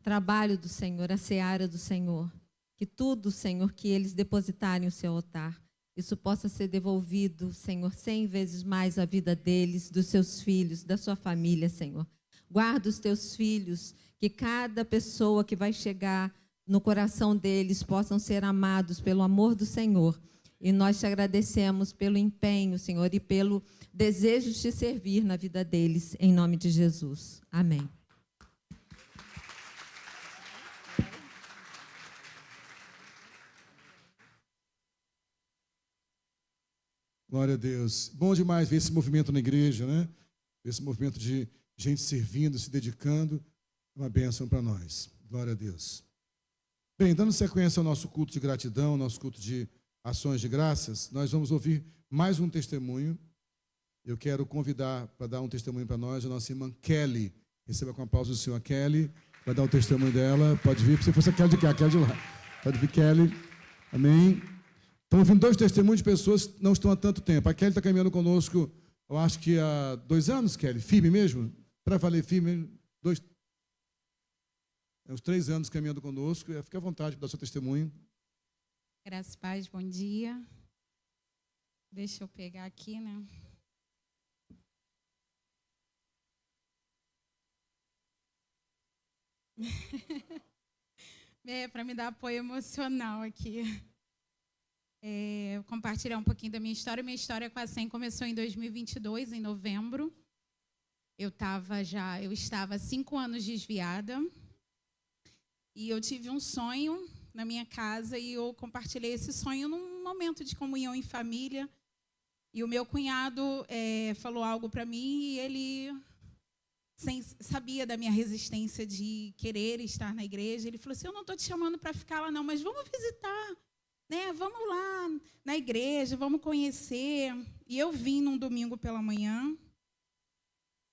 trabalho do Senhor, à seara do Senhor. Que tudo, Senhor, que eles depositarem o seu altar, isso possa ser devolvido, Senhor, 100 vezes mais à vida deles, dos seus filhos, da sua família, Senhor. Guarda os teus filhos, que cada pessoa que vai chegar no coração deles possam ser amados pelo amor do Senhor. E nós te agradecemos pelo empenho, Senhor, e pelo desejo de te servir na vida deles, em nome de Jesus. Amém. Glória a Deus. Bom demais ver esse movimento na igreja, né? Esse movimento de gente servindo, se dedicando. Uma bênção para nós. Glória a Deus. Bem, dando sequência ao nosso culto de gratidão, nosso culto de ações de graças, nós vamos ouvir mais um testemunho. Eu quero convidar para dar um testemunho para nós a nossa irmã Kelly. Receba com aplauso o senhor Kelly. Vai dar o testemunho dela. Pode vir. Se fosse a Kelly de cá, a Kelly de lá. Pode vir, Kelly. Amém. Estamos ouvindo 2 testemunhos de pessoas que não estão há tanto tempo. A Kelly está caminhando conosco, eu acho que há 2 anos, Kelly. Firme mesmo? Para valer firme, uns 3 anos caminhando conosco. Fique à vontade para dar seu testemunho. Graças a Paz, bom dia. Deixa eu pegar aqui, né? Para me dar apoio emocional aqui. Compartilhar um pouquinho da minha história. Minha história com a SEM começou em 2022, em novembro. Eu estava 5 anos desviada e eu tive um sonho na minha casa e eu compartilhei esse sonho num momento de comunhão em família. E o meu cunhado falou algo para mim e ele sabia da minha resistência de querer estar na igreja. Ele falou assim, eu não estou te chamando para ficar lá não, mas vamos visitar. Vamos lá na igreja, vamos conhecer. E eu vim num domingo pela manhã.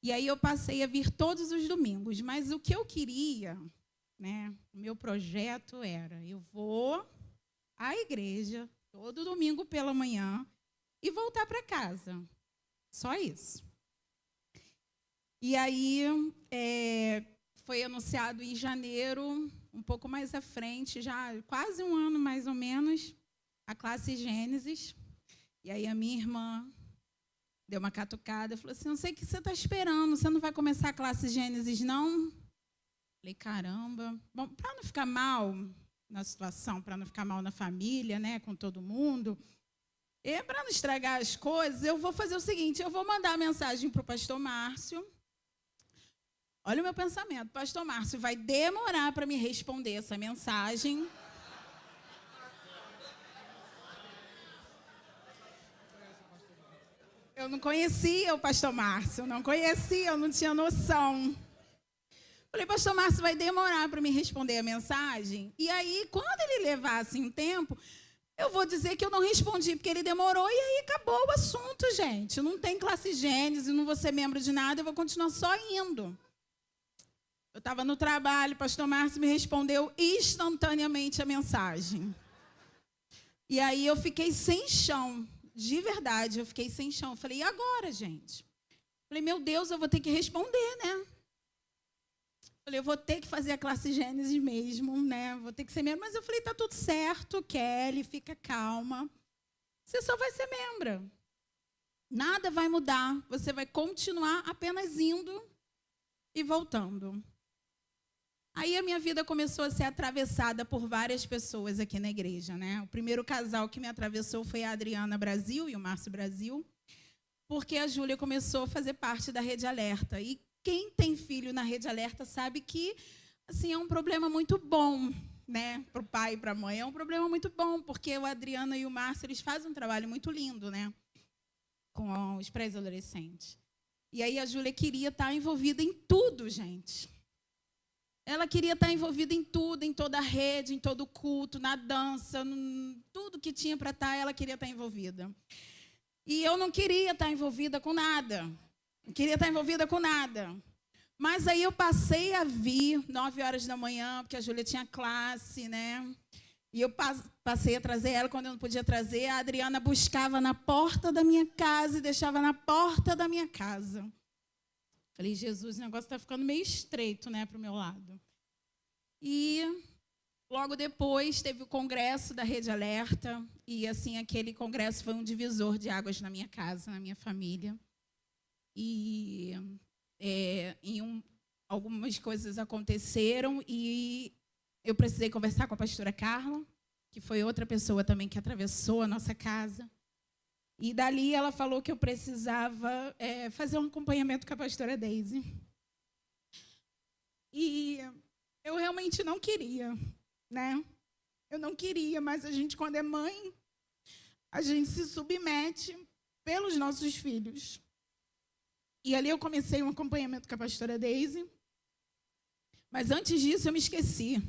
E aí eu passei a vir todos os domingos. Mas o que eu queria, o meu projeto era, eu vou à igreja todo domingo pela manhã e voltar para casa. Só isso. E aí foi anunciado em janeiro, um pouco mais à frente, já quase 1 ano mais ou menos, a classe Gênesis. E aí a minha irmã deu uma catucada, falou assim, não sei o que você está esperando, você não vai começar a classe Gênesis, não? Falei, caramba. Bom, para não ficar mal na situação, para não ficar mal na família, com todo mundo, e para não estragar as coisas, eu vou fazer o seguinte, eu vou mandar a mensagem para o pastor Márcio. Olha o meu pensamento, pastor Márcio vai demorar para me responder essa mensagem. Eu não conhecia o pastor Márcio, eu não tinha noção. Falei, pastor Márcio, vai demorar para me responder a mensagem? E aí, quando ele levasse um tempo, eu vou dizer que eu não respondi, porque ele demorou, e aí acabou o assunto, gente. Não tem classe Gênesis, não vou ser membro de nada, eu vou continuar só indo. Eu estava no trabalho, pastor Márcio me respondeu instantaneamente a mensagem. E aí eu fiquei sem chão, de verdade, eu fiquei sem chão. Eu falei, e agora, gente? Falei, meu Deus, eu vou ter que responder, né? Falei, eu vou ter que fazer a classe Gênesis mesmo, né? Vou ter que ser membro. Mas eu falei, tá tudo certo, Kelly, fica calma. Você só vai ser membra. Nada vai mudar. Você vai continuar apenas indo e voltando. Aí a minha vida começou a ser atravessada por várias pessoas aqui na igreja, né? O primeiro casal que me atravessou foi a Adriana Brasil e o Márcio Brasil, porque a Júlia começou a fazer parte da Rede Alerta. E quem tem filho na Rede Alerta sabe que assim, é um problema muito bom, né? Para o pai e para a mãe. É um problema muito bom, porque o Adriana e o Márcio, eles fazem um trabalho muito lindo, né? Com os pré-adolescentes. E aí a Júlia queria estar envolvida em tudo, gente. Ela queria estar envolvida em tudo, em toda a rede, em todo o culto, na dança, tudo que tinha para estar, ela queria estar envolvida. E eu não queria estar envolvida com nada. Não queria estar envolvida com nada. Mas aí eu passei a vir 9 horas da manhã, porque a Júlia tinha classe, né? E eu passei a trazer ela quando eu não podia trazer. A Adriana buscava na porta da minha casa e deixava na porta da minha casa. Falei, Jesus, o negócio está ficando meio estreito, né, para o meu lado. E logo depois teve o congresso da Rede Alerta. E assim, aquele congresso foi um divisor de águas na minha casa, na minha família. E algumas coisas aconteceram e eu precisei conversar com a pastora Carla, que foi outra pessoa também que atravessou a nossa casa. E dali ela falou que eu precisava fazer um acompanhamento com a pastora Daisy. E eu realmente não queria, né? Eu não queria, mas a gente, quando é mãe, a gente se submete pelos nossos filhos. E ali eu comecei um acompanhamento com a pastora Daisy. Mas antes disso, eu me esqueci.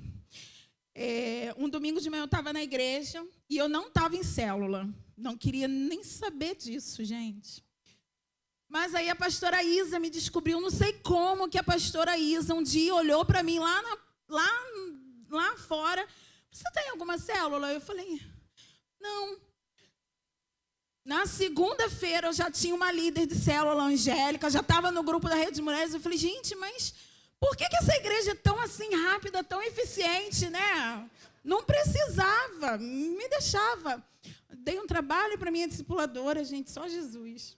Um domingo de manhã eu estava na igreja e eu não estava em célula. Não queria nem saber disso, gente. Mas aí a pastora Isa me descobriu, não sei como que a pastora Isa um dia olhou para mim lá fora. Você tem alguma célula? Eu falei, não. Na segunda-feira eu já tinha uma líder de célula, Angélica, já estava no grupo da Rede de Mulheres. Eu falei, gente, mas por que essa igreja é tão assim rápida, tão eficiente, né? Não precisava, me deixava. Dei um trabalho para minha discipuladora, gente, só Jesus.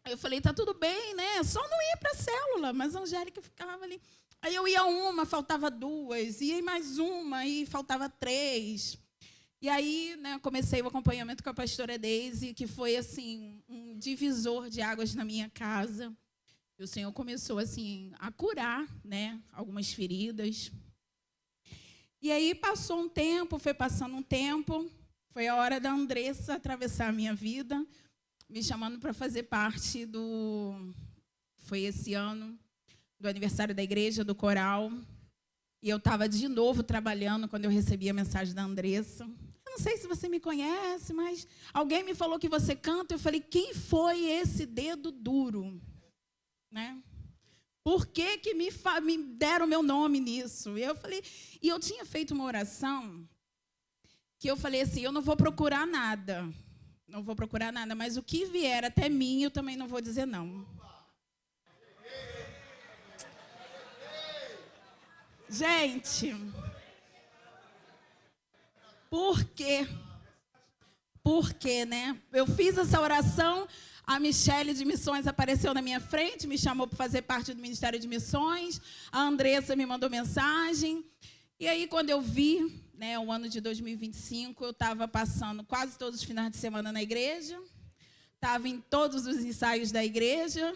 Aí eu falei, tá tudo bem, né? Só não ia para a célula, mas a Angélica ficava ali. Aí eu ia uma, faltava 2, ia mais uma, e faltava 3. E aí, né, comecei o acompanhamento com a pastora Daisy, que foi assim um divisor de águas na minha casa. E o Senhor começou assim a curar, né, algumas feridas. E aí passou um tempo, foi passando um tempo, foi a hora da Andressa atravessar a minha vida, me chamando para fazer parte foi esse ano, do aniversário da igreja, do coral. E eu estava de novo trabalhando quando eu recebi a mensagem da Andressa. Eu não sei se você me conhece, mas alguém me falou que você canta. Eu falei, quem foi esse dedo duro? Né? Por que me deram meu nome nisso? Eu falei, e eu tinha feito uma oração que eu falei assim, eu não vou procurar nada, mas o que vier até mim, eu também não vou dizer não. Gente, por quê? Por quê, né? Eu fiz essa oração, a Michele de Missões apareceu na minha frente, me chamou para fazer parte do Ministério de Missões, a Andressa me mandou mensagem, e aí quando eu vi, né, o ano de 2025, eu estava passando quase todos os finais de semana na igreja, estava em todos os ensaios da igreja.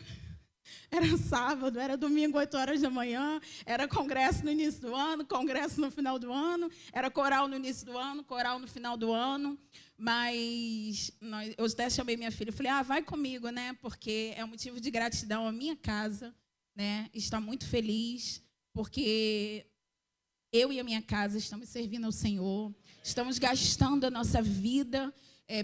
Era sábado, era domingo, 8 horas da manhã, era congresso no início do ano, congresso no final do ano, era coral no início do ano, coral no final do ano, mas eu até chamei minha filha e falei, vai comigo, né, porque é um motivo de gratidão, a minha casa, né, está muito feliz, porque eu e a minha casa estamos servindo ao Senhor, estamos gastando a nossa vida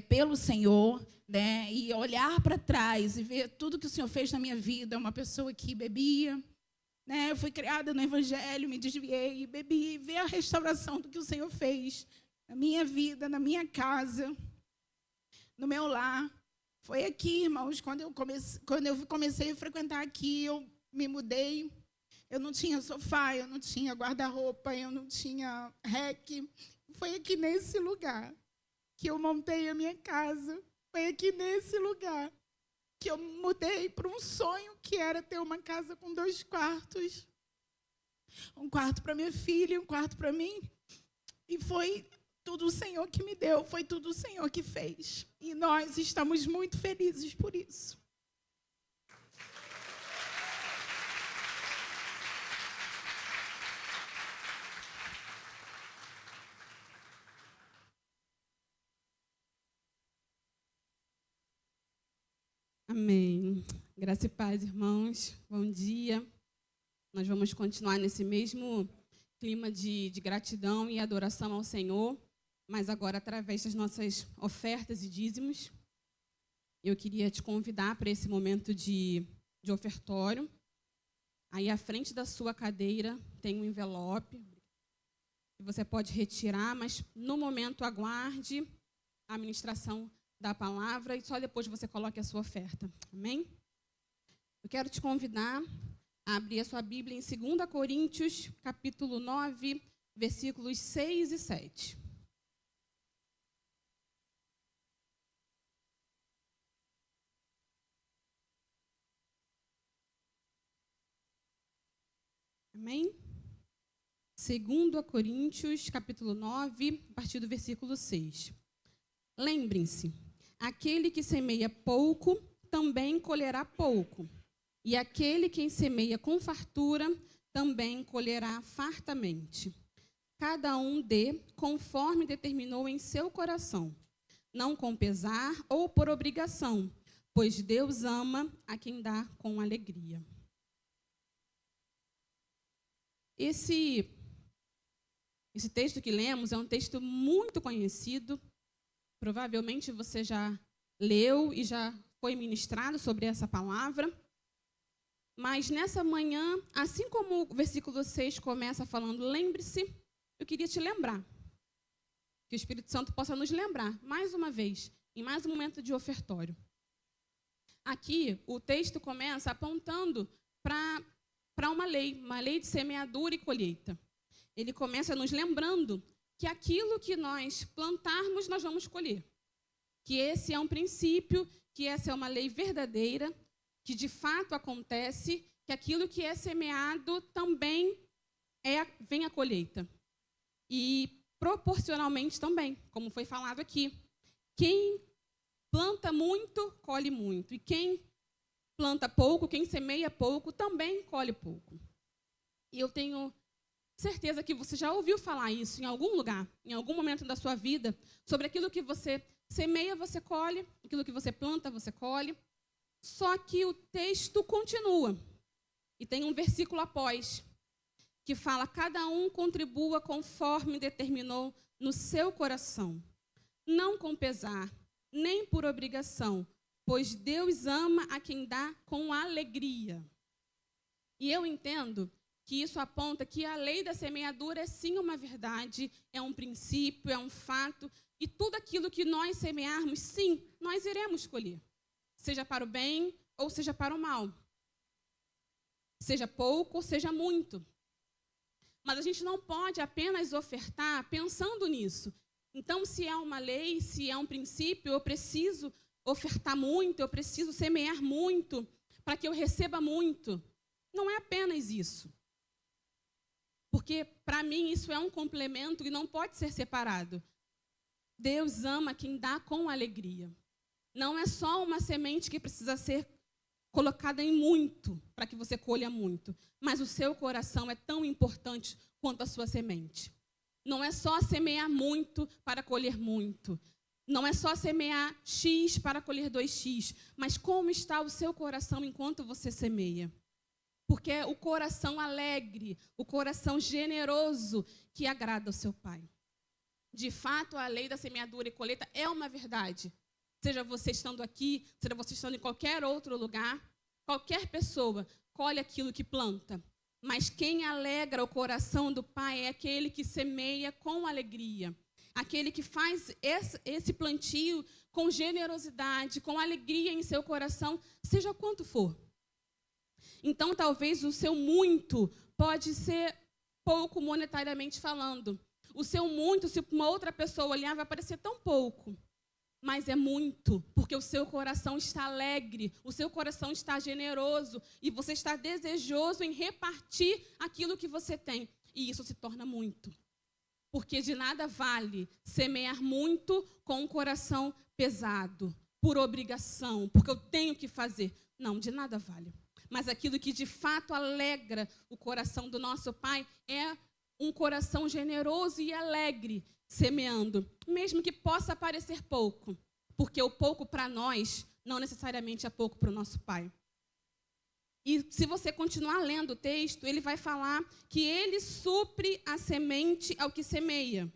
pelo Senhor, né? E olhar para trás e ver tudo que o Senhor fez na minha vida. Uma pessoa que bebia, né? Eu fui criada no Evangelho, me desviei, bebi, e ver a restauração do que o Senhor fez na minha vida, na minha casa, no meu lar. Foi aqui, irmãos, quando eu comecei a frequentar aqui, eu me mudei. Eu não tinha sofá, eu não tinha guarda-roupa, eu não tinha rec. Foi aqui nesse lugar que eu montei a minha casa. Foi aqui nesse lugar que eu mudei para um sonho que era ter uma casa com 2 quartos. Um quarto para minha filha e um quarto para mim. E foi tudo o Senhor que me deu, foi tudo o Senhor que fez. E nós estamos muito felizes por isso. Amém. Graça e paz, irmãos. Bom dia. Nós vamos continuar nesse mesmo clima de gratidão e adoração ao Senhor, mas agora através das nossas ofertas e dízimos. Eu queria te convidar para esse momento de ofertório. Aí à frente da sua cadeira tem um envelope que você pode retirar, mas no momento aguarde a ministração da palavra e só depois você coloque a sua oferta. Amém? Eu quero te convidar a abrir a sua Bíblia em 2 Coríntios, capítulo 9, versículos 6 e 7. Amém? 2 Coríntios, capítulo 9, a partir do versículo 6. Lembrem-se, aquele que semeia pouco, também colherá pouco. E aquele que semeia com fartura, também colherá fartamente. Cada um dê conforme determinou em seu coração, não com pesar ou por obrigação, pois Deus ama a quem dá com alegria. Esse texto que lemos é um texto muito conhecido. Provavelmente você já leu e já foi ministrado sobre essa palavra. Mas nessa manhã, assim como o versículo 6 começa falando, lembre-se, eu queria te lembrar. Que o Espírito Santo possa nos lembrar, mais uma vez, em mais um momento de ofertório. Aqui, o texto começa apontando para uma lei de semeadura e colheita. Ele começa nos lembrando que aquilo que nós plantarmos, nós vamos colher. Que esse é um princípio, que essa é uma lei verdadeira, que de fato acontece, que aquilo que é semeado também vem a colheita. E proporcionalmente também, como foi falado aqui. Quem planta muito, colhe muito. E quem planta pouco, quem semeia pouco, também colhe pouco. E eu tenho certeza que você já ouviu falar isso em algum lugar, em algum momento da sua vida, sobre aquilo que você semeia, você colhe, aquilo que você planta, você colhe. Só que o texto continua. E tem um versículo após, que fala, cada um contribua conforme determinou no seu coração, não com pesar, nem por obrigação, pois Deus ama a quem dá com alegria. E eu entendo que isso aponta que a lei da semeadura é sim uma verdade, é um princípio, é um fato, e tudo aquilo que nós semearmos, sim, nós iremos colher, seja para o bem ou seja para o mal, seja pouco ou seja muito. Mas a gente não pode apenas ofertar pensando nisso. Então, se é uma lei, se é um princípio, eu preciso ofertar muito, eu preciso semear muito para que eu receba muito. Não é apenas isso. Porque, para mim, isso é um complemento e não pode ser separado. Deus ama quem dá com alegria. Não é só uma semente que precisa ser colocada em muito, para que você colha muito. Mas o seu coração é tão importante quanto a sua semente. Não é só semear muito para colher muito. Não é só semear X para colher 2X. Mas como está o seu coração enquanto você semeia? porque é o coração alegre, o coração generoso que agrada ao seu Pai. De fato, a lei da semeadura e colheita é uma verdade. Seja você estando aqui, seja você estando em qualquer outro lugar, qualquer pessoa colhe aquilo que planta. Mas quem alegra o coração do Pai é aquele que semeia com alegria. Aquele que faz esse plantio com generosidade, com alegria em seu coração, seja quanto for. Então, talvez o seu muito pode ser pouco monetariamente falando. O seu muito, se uma outra pessoa olhar, vai parecer tão pouco. Mas é muito, porque o seu coração está alegre, o seu coração está generoso e você está desejoso em repartir aquilo que você tem. E isso se torna muito. Porque de nada vale semear muito com um coração pesado, por obrigação, porque eu tenho que fazer. Não, de nada vale. Mas aquilo que de fato alegra o coração do nosso Pai é um coração generoso e alegre, semeando, mesmo que possa parecer pouco, porque o pouco para nós não necessariamente é pouco para o nosso Pai. E se você continuar lendo o texto, ele vai falar que ele supre a semente ao que semeia.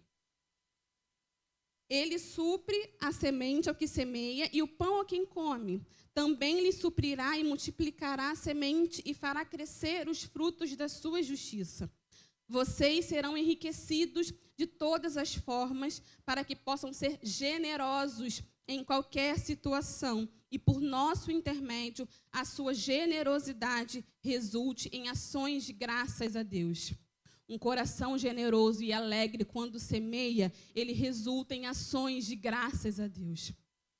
Ele supre a semente ao que semeia e o pão a quem come. Também lhe suprirá e multiplicará a semente e fará crescer os frutos da sua justiça. Vocês serão enriquecidos de todas as formas para que possam ser generosos em qualquer situação e, por nosso intermédio, a sua generosidade resulte em ações de graças a Deus. Um coração generoso e alegre, quando semeia, ele resulta em ações de graças a Deus.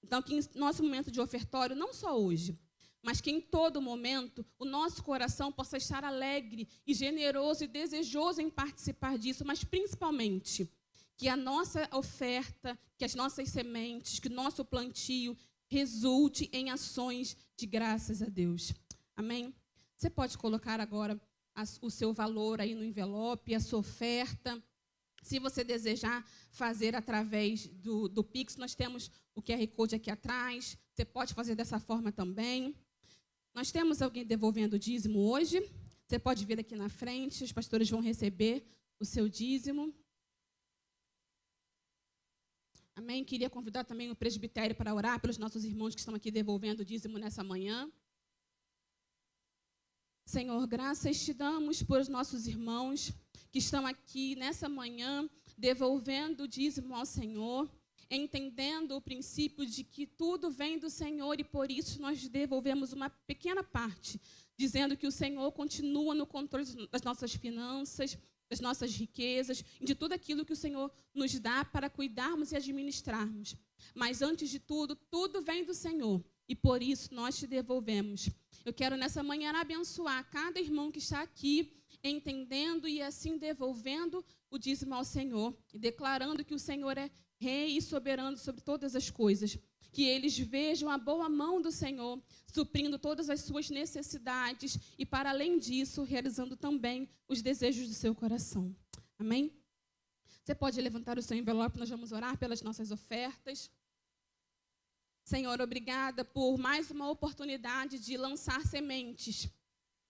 Então, que em nosso momento de ofertório, não só hoje, mas que em todo momento o nosso coração possa estar alegre e generoso e desejoso em participar disso, mas principalmente que a nossa oferta, que as nossas sementes, que o nosso plantio resulte em ações de graças a Deus. Amém? Você pode colocar agora o seu valor aí no envelope, a sua oferta. Se você desejar fazer através do Pix, nós temos o QR Code aqui atrás. Você pode fazer dessa forma também. Nós temos alguém devolvendo o dízimo hoje. Você pode vir aqui na frente, os pastores vão receber o seu dízimo. Amém? Queria convidar também o presbitério para orar pelos nossos irmãos que estão aqui devolvendo o dízimo nessa manhã. Senhor, graças te damos por nossos irmãos que estão aqui nessa manhã devolvendo o dízimo ao Senhor, entendendo o princípio de que tudo vem do Senhor e por isso nós devolvemos uma pequena parte, dizendo que o Senhor continua no controle das nossas finanças, das nossas riquezas, de tudo aquilo que o Senhor nos dá para cuidarmos e administrarmos. Mas antes de tudo, tudo vem do Senhor e por isso nós te devolvemos. Eu quero nessa manhã abençoar cada irmão que está aqui, entendendo e assim devolvendo o dízimo ao Senhor e declarando que o Senhor é Rei e soberano sobre todas as coisas. Que eles vejam a boa mão do Senhor, suprindo todas as suas necessidades e, para além disso, realizando também os desejos do seu coração. Amém? Você pode levantar o seu envelope, nós vamos orar pelas nossas ofertas. Senhor, obrigada por mais uma oportunidade de lançar sementes.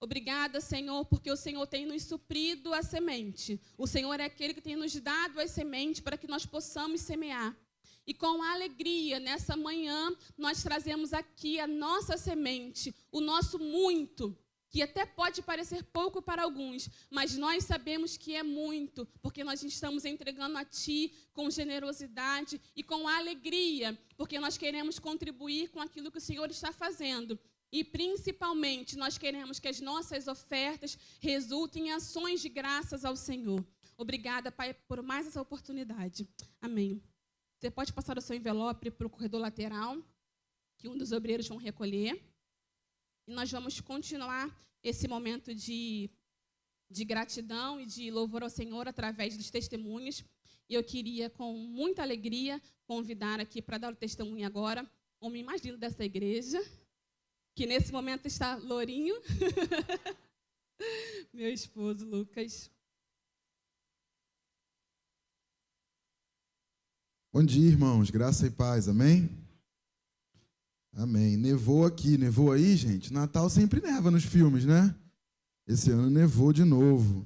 Obrigada, Senhor, porque o Senhor tem nos suprido a semente. O Senhor é aquele que tem nos dado as sementes para que nós possamos semear. E com alegria, nessa manhã, nós trazemos aqui a nossa semente, o nosso muito, que até pode parecer pouco para alguns, mas nós sabemos que é muito, porque nós estamos entregando a Ti com generosidade e com alegria, porque nós queremos contribuir com aquilo que o Senhor está fazendo. E, principalmente, nós queremos que as nossas ofertas resultem em ações de graças ao Senhor. Obrigada, Pai, por mais essa oportunidade. Amém. Você pode passar o seu envelope para o corredor lateral, que um dos obreiros vão recolher. E nós vamos continuar esse momento de gratidão e de louvor ao Senhor através dos testemunhos. E eu queria, com muita alegria, convidar aqui para dar o testemunho agora, o homem mais lindo dessa igreja, que nesse momento está lourinho, meu esposo, Lucas. Bom dia, irmãos. Graça e paz. Amém? Amém. Nevou aqui, nevou aí, gente? Natal sempre neva nos filmes, né? Esse ano nevou de novo.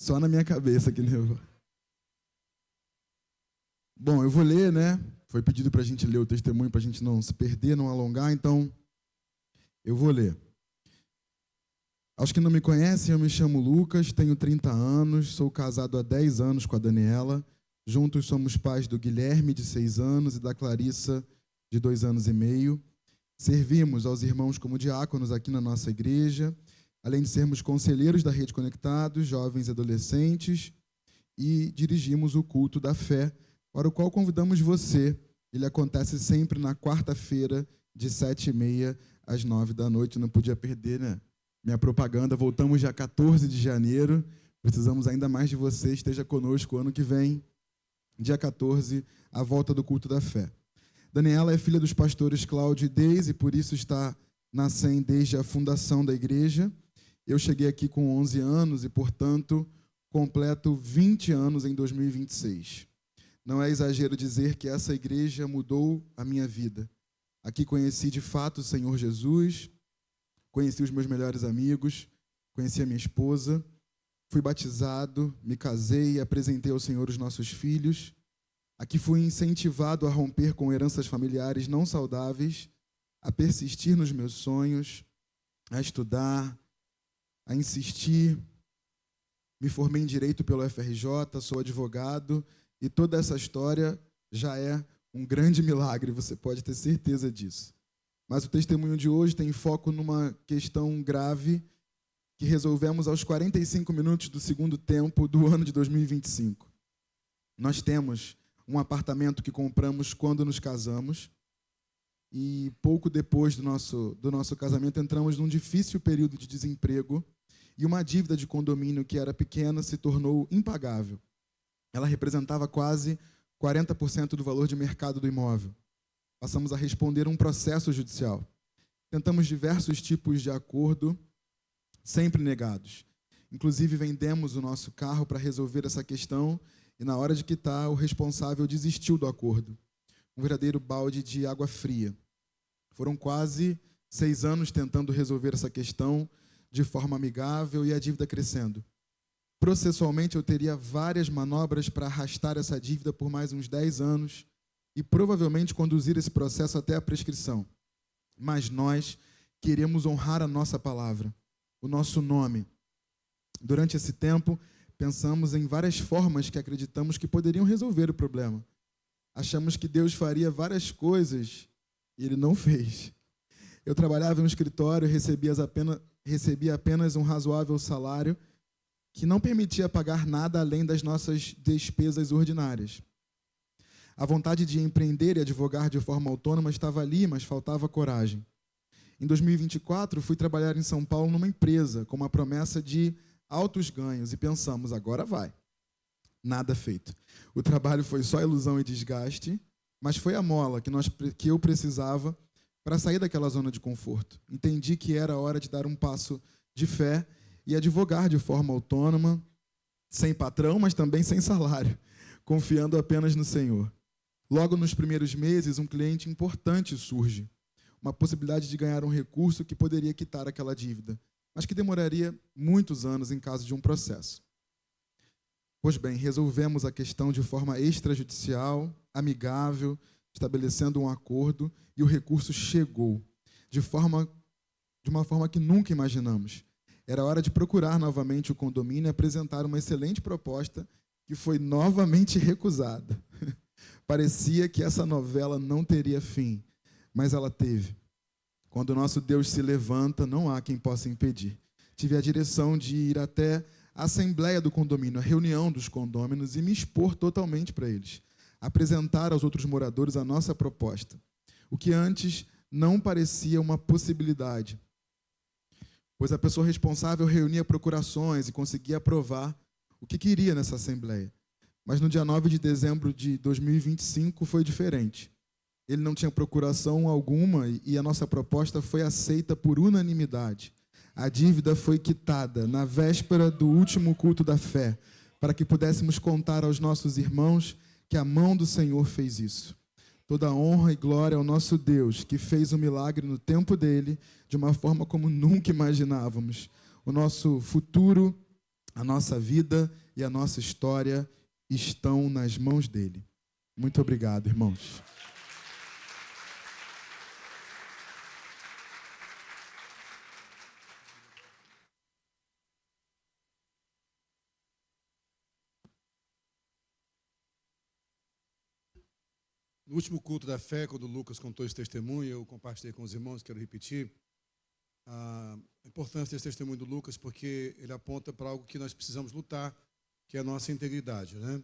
Só na minha cabeça que nevou. Bom, eu vou ler, né? Foi pedido para a gente ler o testemunho, para a gente não se perder, não alongar, então eu vou ler. Aos que não me conhecem, eu me chamo Lucas, tenho 30 anos, sou casado há 10 anos com a Daniela. Juntos somos pais do Guilherme, de 6 anos, e da Clarissa, de 2 anos e meio. Servimos aos irmãos como diáconos aqui na nossa igreja, além de sermos conselheiros da Rede Conectados, jovens e adolescentes, e dirigimos o culto da fé, para o qual convidamos você. Ele acontece sempre na quarta-feira, de 7h30 às 9 da noite. Não podia perder, né? Minha propaganda. Voltamos dia 14 de janeiro. Precisamos ainda mais de você. Esteja conosco ano que vem, dia 14, a volta do culto da fé. Daniela é filha dos pastores Cláudio e Deise, e por isso está na SEM desde a fundação da igreja. Eu cheguei aqui com 11 anos e, portanto, completo 20 anos em 2026. Não é exagero dizer que essa igreja mudou a minha vida. Aqui conheci de fato o Senhor Jesus, conheci os meus melhores amigos, conheci a minha esposa, fui batizado, me casei e apresentei ao Senhor os nossos filhos. Aqui fui incentivado a romper com heranças familiares não saudáveis, a persistir nos meus sonhos, a estudar, a insistir. Me formei em Direito pelo FRJ, sou advogado, e toda essa história já é um grande milagre, você pode ter certeza disso. Mas o testemunho de hoje tem foco numa questão grave que resolvemos aos 45 minutos do segundo tempo do ano de 2025. Nós temos um apartamento que compramos quando nos casamos, e pouco depois do nosso casamento entramos num difícil período de desemprego, e uma dívida de condomínio que era pequena se tornou impagável. Ela representava quase 40% do valor de mercado do imóvel. Passamos a responder um processo judicial. Tentamos diversos tipos de acordo, sempre negados. Inclusive, vendemos o nosso carro para resolver essa questão, e na hora de quitar, o responsável desistiu do acordo. Um verdadeiro balde de água fria. Foram quase 6 anos tentando resolver essa questão de forma amigável e a dívida crescendo. Processualmente, eu teria várias manobras para arrastar essa dívida por mais uns 10 anos e provavelmente conduzir esse processo até a prescrição. Mas nós queremos honrar a nossa palavra, o nosso nome. Durante esse tempo, pensamos em várias formas que acreditamos que poderiam resolver o problema. Achamos que Deus faria várias coisas e Ele não fez. Eu trabalhava em um escritório e recebia apenas um razoável salário que não permitia pagar nada além das nossas despesas ordinárias. A vontade de empreender e advogar de forma autônoma estava ali, mas faltava coragem. Em 2024, fui trabalhar em São Paulo numa empresa com uma promessa de altos ganhos e pensamos, agora vai. Nada feito. O trabalho foi só ilusão e desgaste, mas foi a mola que eu precisava para sair daquela zona de conforto. Entendi que era hora de dar um passo de fé e advogar de forma autônoma, sem patrão, mas também sem salário, confiando apenas no Senhor. Logo nos primeiros meses, um cliente importante surge, uma possibilidade de ganhar um recurso que poderia quitar aquela dívida, mas que demoraria muitos anos em caso de um processo. Pois bem, resolvemos a questão de forma extrajudicial, amigável, estabelecendo um acordo, e o recurso chegou, de uma forma que nunca imaginamos. Era hora de procurar novamente o condomínio e apresentar uma excelente proposta que foi novamente recusada. Parecia que essa novela não teria fim, mas ela teve. Quando o nosso Deus se levanta, não há quem possa impedir. Tive a direção de ir até a assembleia do condomínio, a reunião dos condôminos, e me expor totalmente para eles. Apresentar aos outros moradores a nossa proposta. O que antes não parecia uma possibilidade, pois a pessoa responsável reunia procurações e conseguia aprovar o que queria nessa assembleia. Mas no dia 9 de dezembro de 2025 foi diferente. Ele não tinha procuração alguma e a nossa proposta foi aceita por unanimidade. A dívida foi quitada na véspera do último culto da fé, para que pudéssemos contar aos nossos irmãos que a mão do Senhor fez isso. Toda honra e glória ao nosso Deus, que fez o milagre no tempo dele, de uma forma como nunca imaginávamos. o nosso futuro, a nossa vida e a nossa história estão nas mãos dele. Muito obrigado, irmãos. No último culto da fé, quando o Lucas contou esse testemunho, eu compartilhei com os irmãos, quero repetir a importância desse testemunho do Lucas, porque ele aponta para algo que nós precisamos lutar, que é a nossa integridade, né?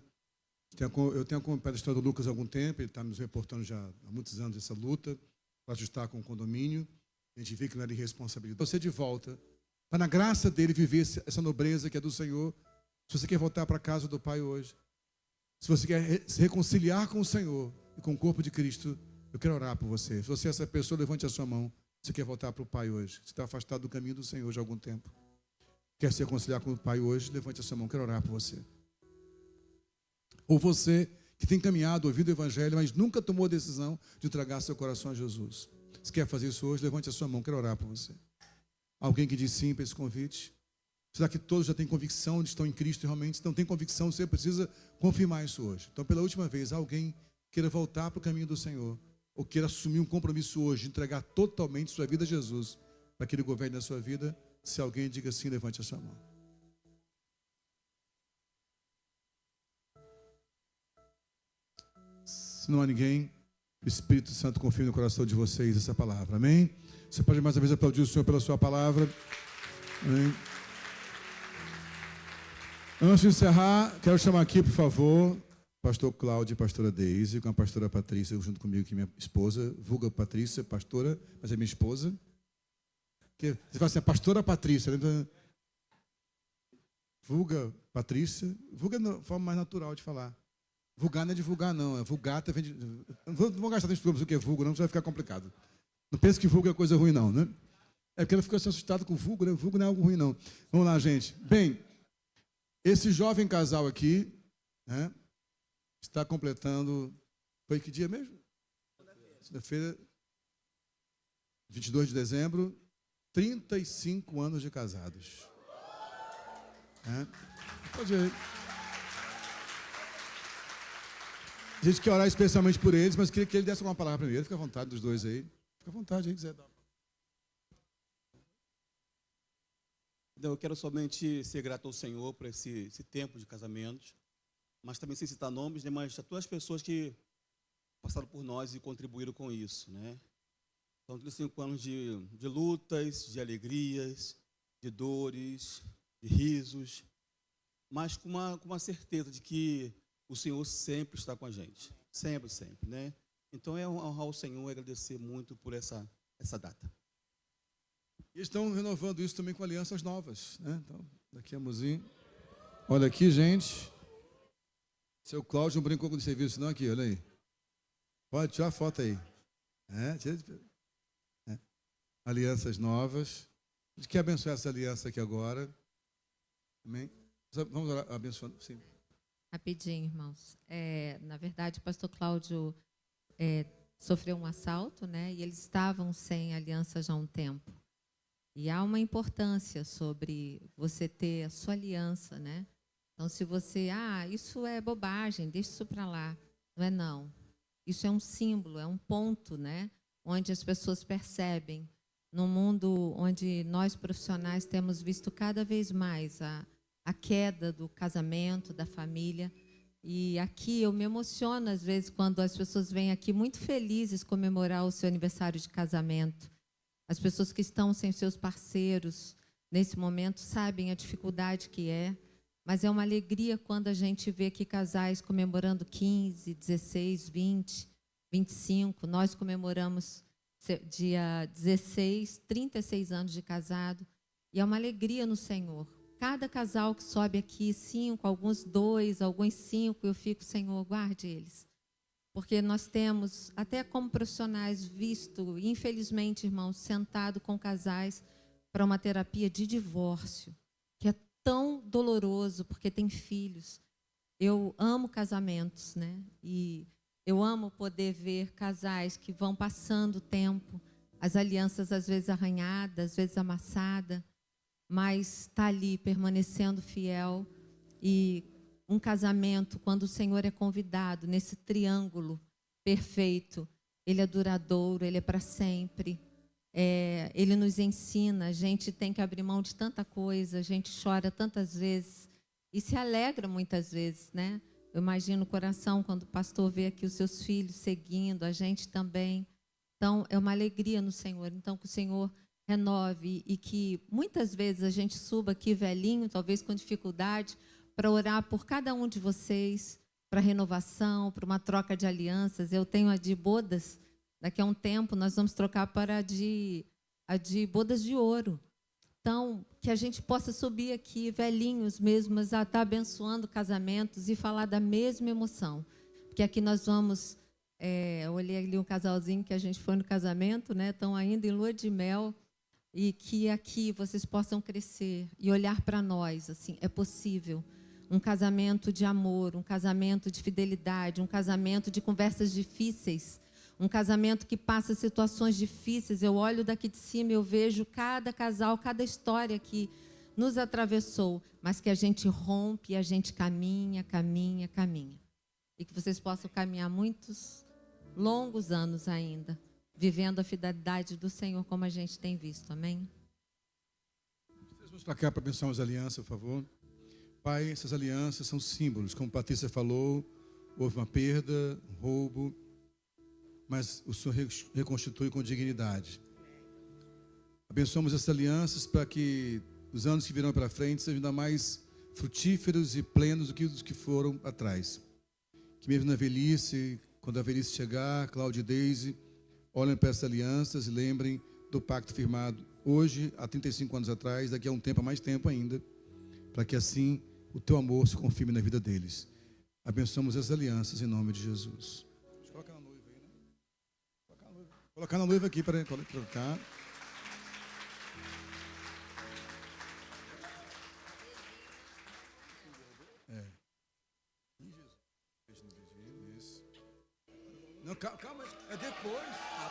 Eu tenho acompanhado a história do Lucas há algum tempo, ele está nos reportando já há muitos anos essa luta para ajustar com o condomínio. A gente vê que não era irresponsabilidade. Você de volta, para na graça dele viver essa nobreza que é do Senhor. Se você quer voltar para a casa do Pai hoje, se você quer se reconciliar com o Senhor e com o corpo de Cristo, eu quero orar por você. Se você é essa pessoa, levante a sua mão. Você quer voltar para o Pai hoje? Você está afastado do caminho do Senhor já há algum tempo. Quer se reconciliar com o Pai hoje? Levante a sua mão, quero orar por você. Ou você que tem caminhado, ouvido o Evangelho, mas nunca tomou a decisão de entregar seu coração a Jesus. Se quer fazer isso hoje, levante a sua mão, quero orar por você. Alguém que diz sim para esse convite? Será que todos já têm convicção de que estão em Cristo e realmente? Se não tem convicção, você precisa confirmar isso hoje. Então, pela última vez, alguém queira voltar para o caminho do Senhor, ou queira assumir um compromisso hoje, de entregar totalmente sua vida a Jesus, para que Ele governe a sua vida, se alguém diga sim, levante a sua mão. Se não há ninguém, o Espírito Santo confirma no coração de vocês essa palavra, amém? Você pode mais uma vez aplaudir o Senhor pela sua palavra, amém? Antes de encerrar, quero chamar aqui, por favor, pastor Cláudio e pastora Deise, com a pastora Patrícia, junto comigo, que é minha esposa, vulga Patrícia, pastora, mas é minha esposa. Você fala assim, a pastora Patrícia, né? Vulga Patrícia, vulga é a forma mais natural de falar. Vulgar não é divulgar, não, é vulgata, vem de... Não vou gastar tempo explicando o que é vulgo, não, vai ficar complicado. Não pense que vulgo é coisa ruim, não, né? É porque ela ficou assustado com vulgo, né? Vulgo não é algo ruim, não. Vamos lá, gente. Bem, esse jovem casal aqui, né, está completando, foi que dia mesmo? Segunda-feira, 22 de dezembro, 35 anos de casados. Pode ir. A gente quer orar especialmente por eles, mas queria que ele desse uma palavra primeiro. Fica à vontade dos dois aí. Fica à vontade aí, quiser dar. Eu quero somente ser grato ao Senhor por esse tempo de casamentos, mas também sem citar nomes, né, mas a todas as pessoas que passaram por nós e contribuíram com isso, né? São 35 anos de lutas, de alegrias, de dores, de risos, mas com uma certeza de que o Senhor sempre está com a gente, sempre, sempre, né? Então é honrar o Senhor e agradecer muito por essa data. E estão renovando isso também com alianças novas, né? Então, daqui a mozinho. Olha aqui, gente. Seu Cláudio não brincou com o serviço, não, aqui, olha aí. Pode tirar a foto aí. Alianças novas. A gente quer abençoar essa aliança aqui agora. Amém? Vamos orar, abençoando, sim. Rapidinho, irmãos. Na verdade, o pastor Cláudio sofreu um assalto, né? E eles estavam sem aliança já há um tempo. E há uma importância sobre você ter a sua aliança, né? Então, se você, isso é bobagem, deixa isso para lá. Não é não. Isso é um símbolo, é um ponto, né? Onde as pessoas percebem, num mundo onde nós profissionais temos visto cada vez mais a queda do casamento, da família. E aqui eu me emociono, às vezes, quando as pessoas vêm aqui muito felizes comemorar o seu aniversário de casamento. As pessoas que estão sem seus parceiros, nesse momento, sabem a dificuldade que é. Mas é uma alegria quando a gente vê aqui casais comemorando 15, 16, 20, 25. Nós comemoramos dia 16, 36 anos de casado. E é uma alegria no Senhor. Cada casal que sobe aqui, 5, alguns 2, alguns 5, eu fico, Senhor, guarde eles. Porque nós temos, até como profissionais, visto, infelizmente, irmãos, sentado com casais para uma terapia de divórcio, que é tão doloroso, porque tem filhos. Eu amo casamentos, né? E eu amo poder ver casais que vão passando o tempo, as alianças às vezes arranhadas, às vezes amassadas, mas está ali permanecendo fiel. E um casamento, quando o Senhor é convidado nesse triângulo perfeito, ele é duradouro, ele é para sempre. Ele nos ensina, a gente tem que abrir mão de tanta coisa, a gente chora tantas vezes e se alegra muitas vezes, né? Eu imagino o coração quando o pastor vê aqui os seus filhos seguindo, a gente também. Então, é uma alegria no Senhor. Então, que o Senhor renove e que muitas vezes a gente suba aqui velhinho, talvez com dificuldade, para orar por cada um de vocês, para renovação, para uma troca de alianças. Eu tenho a de bodas, daqui a um tempo nós vamos trocar para a de bodas de ouro. Então, que a gente possa subir aqui, velhinhos mesmo, mas a estar abençoando casamentos e falar da mesma emoção. Porque aqui nós vamos... eu olhei ali um casalzinho que a gente foi no casamento, né? Estão ainda em lua de mel. E que aqui vocês possam crescer e olhar para nós, assim, é possível. Um casamento de amor, um casamento de fidelidade, um casamento de conversas difíceis, um casamento que passa situações difíceis. Eu olho daqui de cima, eu vejo cada casal, cada história que nos atravessou, mas que a gente rompe, a gente caminha, caminha, caminha. E que vocês possam caminhar muitos longos anos ainda, vivendo a fidelidade do Senhor como a gente tem visto. Amém? Vamos para cá para abençoar as alianças, por favor. Pai, essas alianças são símbolos. Como Patrícia falou, houve uma perda, um roubo, mas o Senhor reconstitui com dignidade. Abençoamos essas alianças para que os anos que virão pela frente sejam ainda mais frutíferos e plenos do que os que foram atrás. Que mesmo na velhice, quando a velhice chegar, Cláudia e Deise, olhem para essas alianças e lembrem do pacto firmado hoje, há 35 anos atrás, daqui a um tempo, há mais tempo ainda, para que assim o teu amor se confirme na vida deles. Abençoamos as alianças em nome de Jesus. Deixa eu colocar na noiva aí, né? Colocar na noiva aqui para colocar. Não, calma, é depois.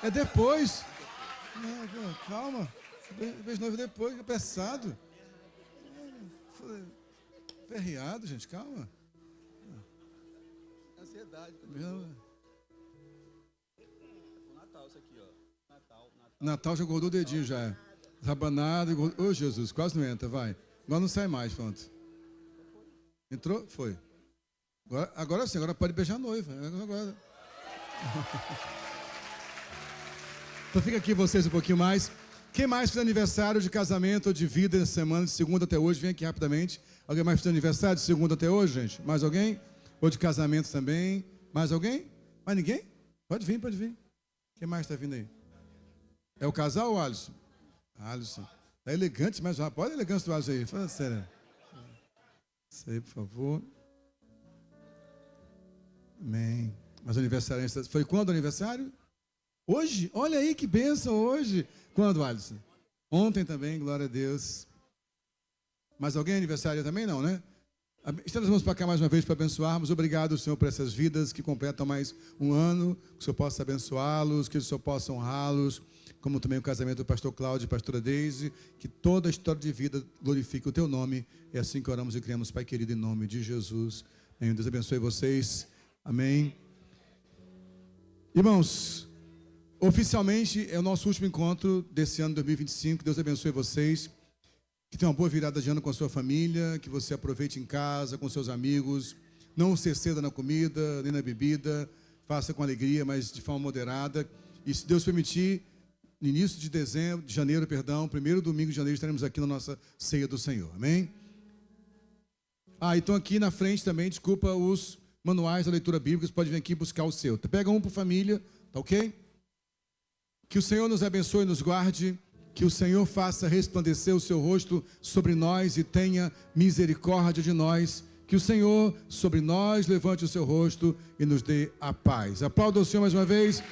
É depois. Não, calma. Beijo noivo depois, é pesado. Perreado, gente, calma. Ansiedade. Natal, isso aqui, ó. Natal já engordou o dedinho já. Rabanada, ô Jesus, quase não entra, vai. Agora não sai mais, pronto. Entrou? Foi. Agora sim, agora pode beijar a noiva. Agora. Então fica aqui vocês um pouquinho mais. Quem mais fez aniversário de casamento ou de vida essa semana, de segunda até hoje? Vem aqui rapidamente. Alguém mais fez aniversário de segunda até hoje, gente? Mais alguém? Ou de casamento também? Mais alguém? Mais ninguém? Pode vir, pode vir. Quem mais está vindo aí? É o casal ou Alisson? Alisson. Está elegante, mas olha a elegância do Alisson aí. Fala sério. Isso aí, por favor. Amém. Mas o aniversário... Foi quando o aniversário? Hoje? Olha aí que bênção hoje. Quando, Alisson? Ontem também, glória a Deus. Mais alguém aniversário também? Não, né? Estamos vamos para cá mais uma vez para abençoarmos. Obrigado, Senhor, por essas vidas que completam mais um ano. Que o Senhor possa abençoá-los, que o Senhor possa honrá-los. Como também o casamento do pastor Cláudio e pastora Deise. Que toda a história de vida glorifique o teu nome. É assim que oramos e criamos, Pai querido, em nome de Jesus. Amém. Deus abençoe vocês. Amém. Irmãos, oficialmente é o nosso último encontro desse ano 2025. Deus abençoe vocês. Que tenha uma boa virada de ano com a sua família. Que você aproveite em casa, com seus amigos. Não se exceda na comida, nem na bebida. Faça com alegria, mas de forma moderada. E se Deus permitir, no início de janeiro, primeiro domingo de janeiro, estaremos aqui na nossa ceia do Senhor. Amém? Então aqui na frente também, desculpa, os manuais da leitura bíblica. Você pode vir aqui buscar o seu. Pega um por família, tá ok? Que o Senhor nos abençoe e nos guarde. Que o Senhor faça resplandecer o seu rosto sobre nós e tenha misericórdia de nós. Que o Senhor sobre nós levante o seu rosto e nos dê a paz. Aplauda o Senhor mais uma vez.